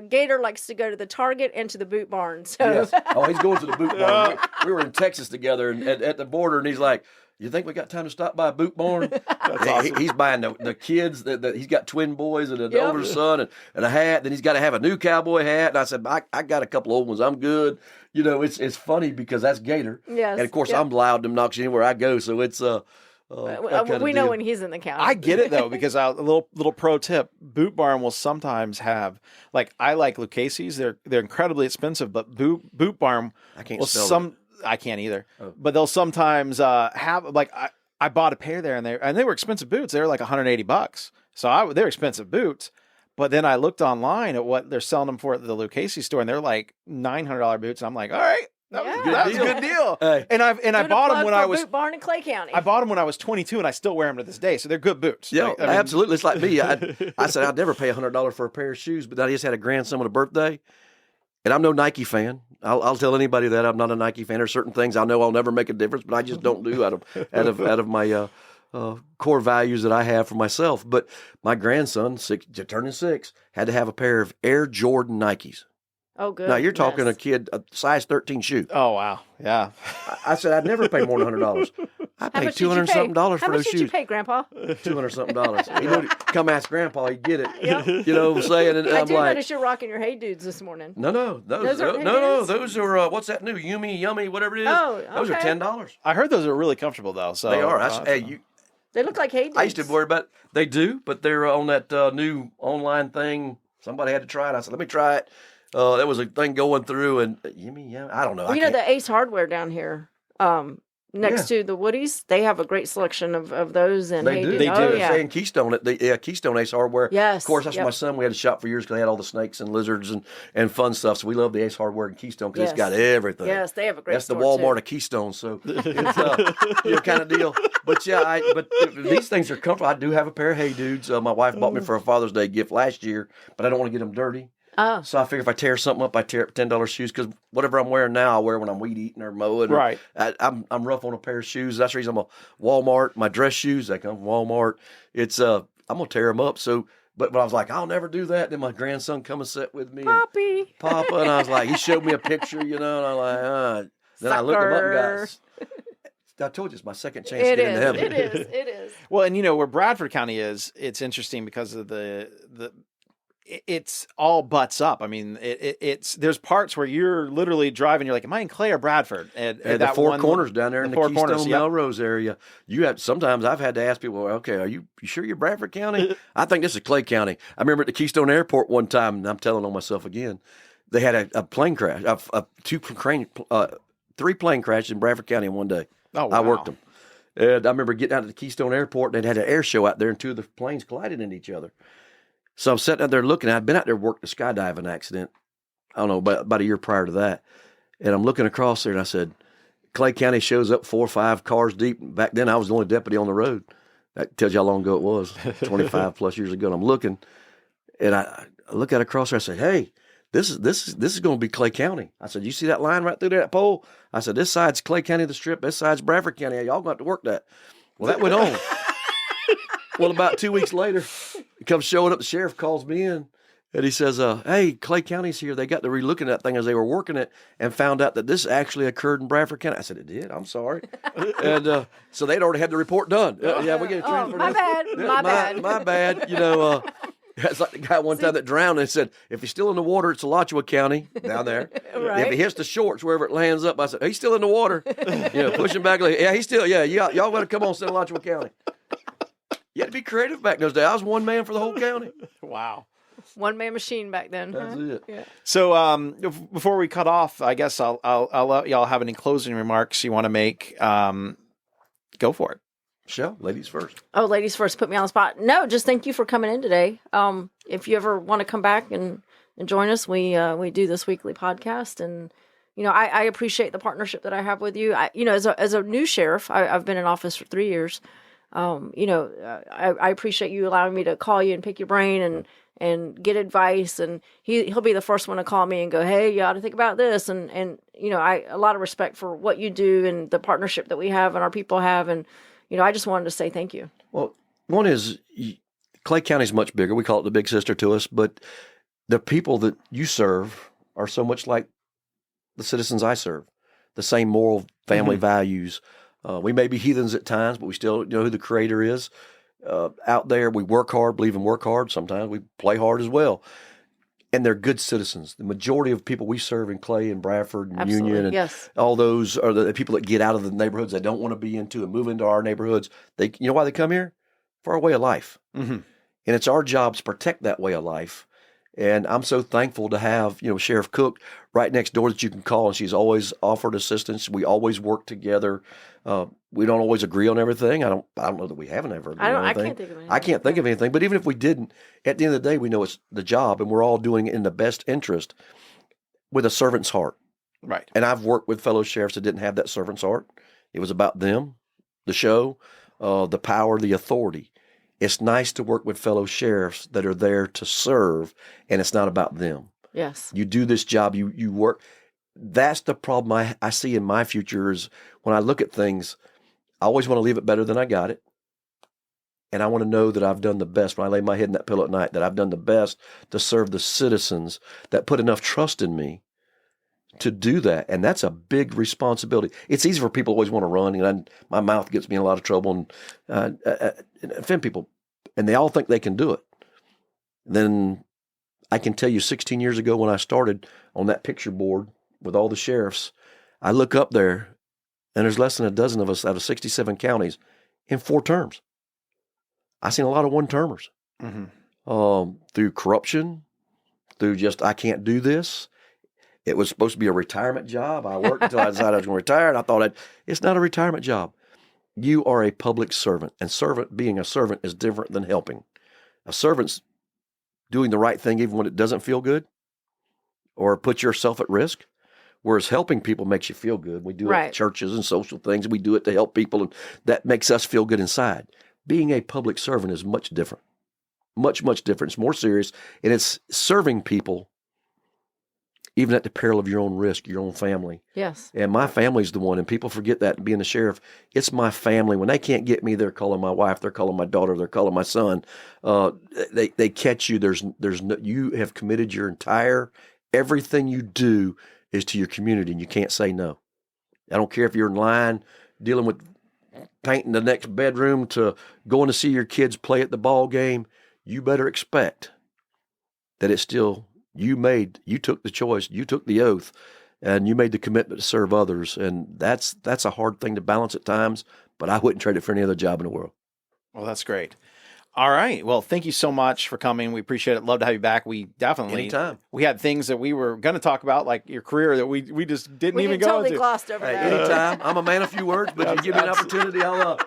Gator likes to go to the Target and to the Boot Barn. So. Yes. Oh, he's going to the Boot Barn. We were in Texas together and at the border, and he's like, you think we got time to stop by a Boot Barn? Awesome. He's buying the kids. He's got twin boys and an older son and a hat. Then he's got to have a new cowboy hat. And I said, I got a couple old ones. I'm good. It's funny because that's Gator. Yes. And of course, I'm loud and obnoxious anywhere I go. So it's we know when he's in the county. I get it though, because a little pro tip: Boot Barn will sometimes have, like, I like Lucchese's. They're incredibly expensive, but Boot Barn I can't sell them. I can't either. Oh. But they'll sometimes have, like, I bought a pair there, and they were expensive boots. They were like $180. So they're expensive boots. But then I looked online at what they're selling them for at the Lucchese store, and they're like $900 boots. And I'm like, all right, that was a good deal. Hey. And I bought them when I was Boot Barn in Clay County. I bought them when I was 22, and I still wear them to this day. So they're good boots. Yeah, absolutely. It's like me. I said I'd never pay $100 for a pair of shoes, but I just had a grandson with a birthday, and I'm no Nike fan. I'll tell anybody that I'm not a Nike fan. There's certain things I know I'll never make a difference, but I just don't do out of my core values that I have for myself. But my grandson, turning 6, had to have a pair of Air Jordan Nikes. Oh, good. Now you're talking a kid, a size 13 shoe. Oh wow, yeah. I said I'd never pay more than $100. I paid $200 something for those shoes. How much did you pay, Grandpa? $200 something. Come ask Grandpa, he'd get it. Yep. You know what I'm saying? And I I'm do like, notice you're rocking your Hey Dudes this morning. No, those are what's that new Yummy, whatever it is. Oh, okay. Those are $10. I heard those are really comfortable though. So they are. They look like Hey Dudes. I used to worry about. They do, but they're on that new online thing. Somebody had to try it. I said, let me try it. There was a thing going through, and Yummy. I don't know. Well, the Ace Hardware down here. next to the Woodies. They have a great selection of those. And They do. Hayden. They Oh, do. yeah. Saying Keystone, Keystone Ace Hardware. Yes. Of course, that's my son. We had a shop for years because they had all the snakes and lizards and fun stuff. So we love the Ace Hardware and Keystone because it's got everything. Yes, they have a great That's the store, Walmart too. of Keystone. So it's kind of deal. But yeah, these things are comfortable. I do have a pair of Hey Dudes. My wife bought me for a Father's Day gift last year, but I don't want to get them dirty. Oh. So I figure if I tear something up, I tear up $10 shoes because whatever I'm wearing now, I wear when I'm weed eating or mowing. Right. I'm rough on a pair of shoes. That's the reason I'm a Walmart. My dress shoes, they come from Walmart. It's I'm gonna tear them up. So, but I was like, I'll never do that. Then my grandson come and sit with me, Poppy. Papa, and I was like, he showed me a picture, and I'm like, Then I looked him up and guys. I told you it's my second chance to get into heaven. It is. Well, and where Bradford County is, it's interesting because of it's all butts up. I mean, it's there's parts where you're literally driving. You're like, am I in Clay or Bradford? And the Four Corners down there in the Keystone yep. Melrose area. Sometimes I've had to ask people, okay, are you sure you're Bradford County? I think this is Clay County. I remember at the Keystone Airport one time, and I'm telling on myself again, they had a plane crash, three plane crashes in Bradford County in one day. Oh, wow. I worked them. And I remember getting out to the Keystone Airport, and they had an air show out there, and two of the planes collided into each other. So I'm sitting out there looking. I'd been out there working a skydiving accident, I don't know, about a year prior to that. And I'm looking across there, and I said, Clay County shows up 4 or 5 cars deep. Back then, I was the only deputy on the road. That tells you how long ago it was, 25 plus years ago. And I'm looking, and I look out across there. I said, hey, this is going to be Clay County. I said, you see that line right through there, that pole? I said, this side's Clay County, the strip. This side's Bradford County. Y'all going to have to work that. Well, that went on. Well, about 2 weeks later, he comes showing up. The sheriff calls me in, and he says, hey, Clay County's here. They got to re-looking at that thing as they were working it and found out that this actually occurred in Bradford County. I said, it did? I'm sorry. And so they'd already had the report done. Yeah, we get a transfer. My bad. My bad. It's like the guy one time that drowned and said, if he's still in the water, it's Alachua County down there. Right. If he hits the shorts, wherever it lands up, I said, he's still in the water. Pushing back. Yeah, he's still, y'all better come on, St. Alachua County. You had to be creative back in those days. I was one man for the whole county. Wow. One-man machine back then. That's it. Yeah. So before we cut off, I guess I'll let y'all have any closing remarks you want to make. Go for it. Michelle, ladies first. Oh, ladies first, put me on the spot. No, just thank you for coming in today. If you ever want to come back and join us, we do this weekly podcast, and I appreciate the partnership that I have with you. As a new sheriff, I've been in office for 3 years. I appreciate you allowing me to call you and pick your brain and get advice, and he'll be the first one to call me and go, hey, you ought to think about this, and a lot of respect for what you do and the partnership that we have and our people have, and I just wanted to say thank you. Well, one is Clay County's much bigger. We call it the big sister to us, but the people that you serve are so much like the citizens I serve. The same moral family values. We may be heathens at times, but we still know who the Creator is. Out there, we work hard, believe in work hard. Sometimes we play hard as well. And they're good citizens. The majority of people we serve in Clay and Bradford and Absolutely, Union and all those are the people that get out of the neighborhoods they don't want to be into and move into our neighborhoods. You know why they come here? For our way of life. Mm-hmm. And it's our job to protect that way of life. And I'm so thankful to have, Sheriff Cook right next door that you can call, and she's always offered assistance. We always work together. We don't always agree on everything. I don't know that we haven't ever agreed on anything. I can't think of anything. But even if we didn't, at the end of the day, we know it's the job, and we're all doing it in the best interest with a servant's heart. Right. And I've worked with fellow sheriffs that didn't have that servant's heart. It was about them, the show, the power, the authority. It's nice to work with fellow sheriffs that are there to serve, and it's not about them. Yes. You do this job, you work. That's the problem I see in my future is when I look at things, I always want to leave it better than I got it. And I want to know that I've done the best when I lay my head in that pillow at night, that I've done the best to serve the citizens that put enough trust in me to do that. And that's a big responsibility. It's easy for people to always want to run, and my mouth gets me in a lot of trouble and offend people. And they all think they can do it. Then I can tell you 16 years ago when I started on that picture board with all the sheriffs, I look up there and there's less than a dozen of us out of 67 counties in 4 terms. I've seen a lot of one-termers through corruption, through just, I can't do this. It was supposed to be a retirement job. I worked until I decided I was going to retire, and I thought it's not a retirement job. You are a public servant, and being a servant is different than helping. A servant's doing the right thing even when it doesn't feel good or put yourself at risk, whereas helping people makes you feel good. We do it at churches and social things, and we do it to help people, and that makes us feel good inside. Being a public servant is much different, much, much different. It's more serious, and it's serving people even at the peril of your own risk, your own family. Yes. And my family's the one, and people forget that being the sheriff. It's my family. When they can't get me, they're calling my wife, they're calling my daughter, they're calling my son. They catch you. There's no, you have committed everything you do is to your community, and you can't say no. I don't care if you're in line dealing with painting the next bedroom to going to see your kids play at the ball game. You better expect that it's still you took the choice, you took the oath, and you made the commitment to serve others. And that's a hard thing to balance at times, but I wouldn't trade it for any other job in the world. Well, that's great. All right. Well, thank you so much for coming. We appreciate it. Love to have you back. We definitely, anytime. We had things that we were going to talk about, like your career, that we just didn't even go totally into. Glossed over that. Anytime. I'm a man of few words, but you give me an opportunity, I'll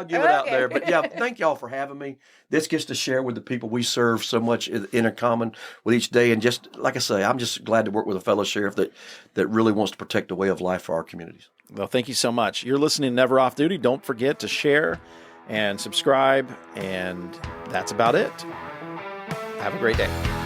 give it out there. But yeah, thank y'all for having me. This gets to share with the people we serve so much in a common with each day. And just like I say, I'm just glad to work with a fellow sheriff that really wants to protect the way of life for our communities. Well, thank you so much. You're listening to Never Off Duty. Don't forget to share and subscribe. And that's about it. Have a great day.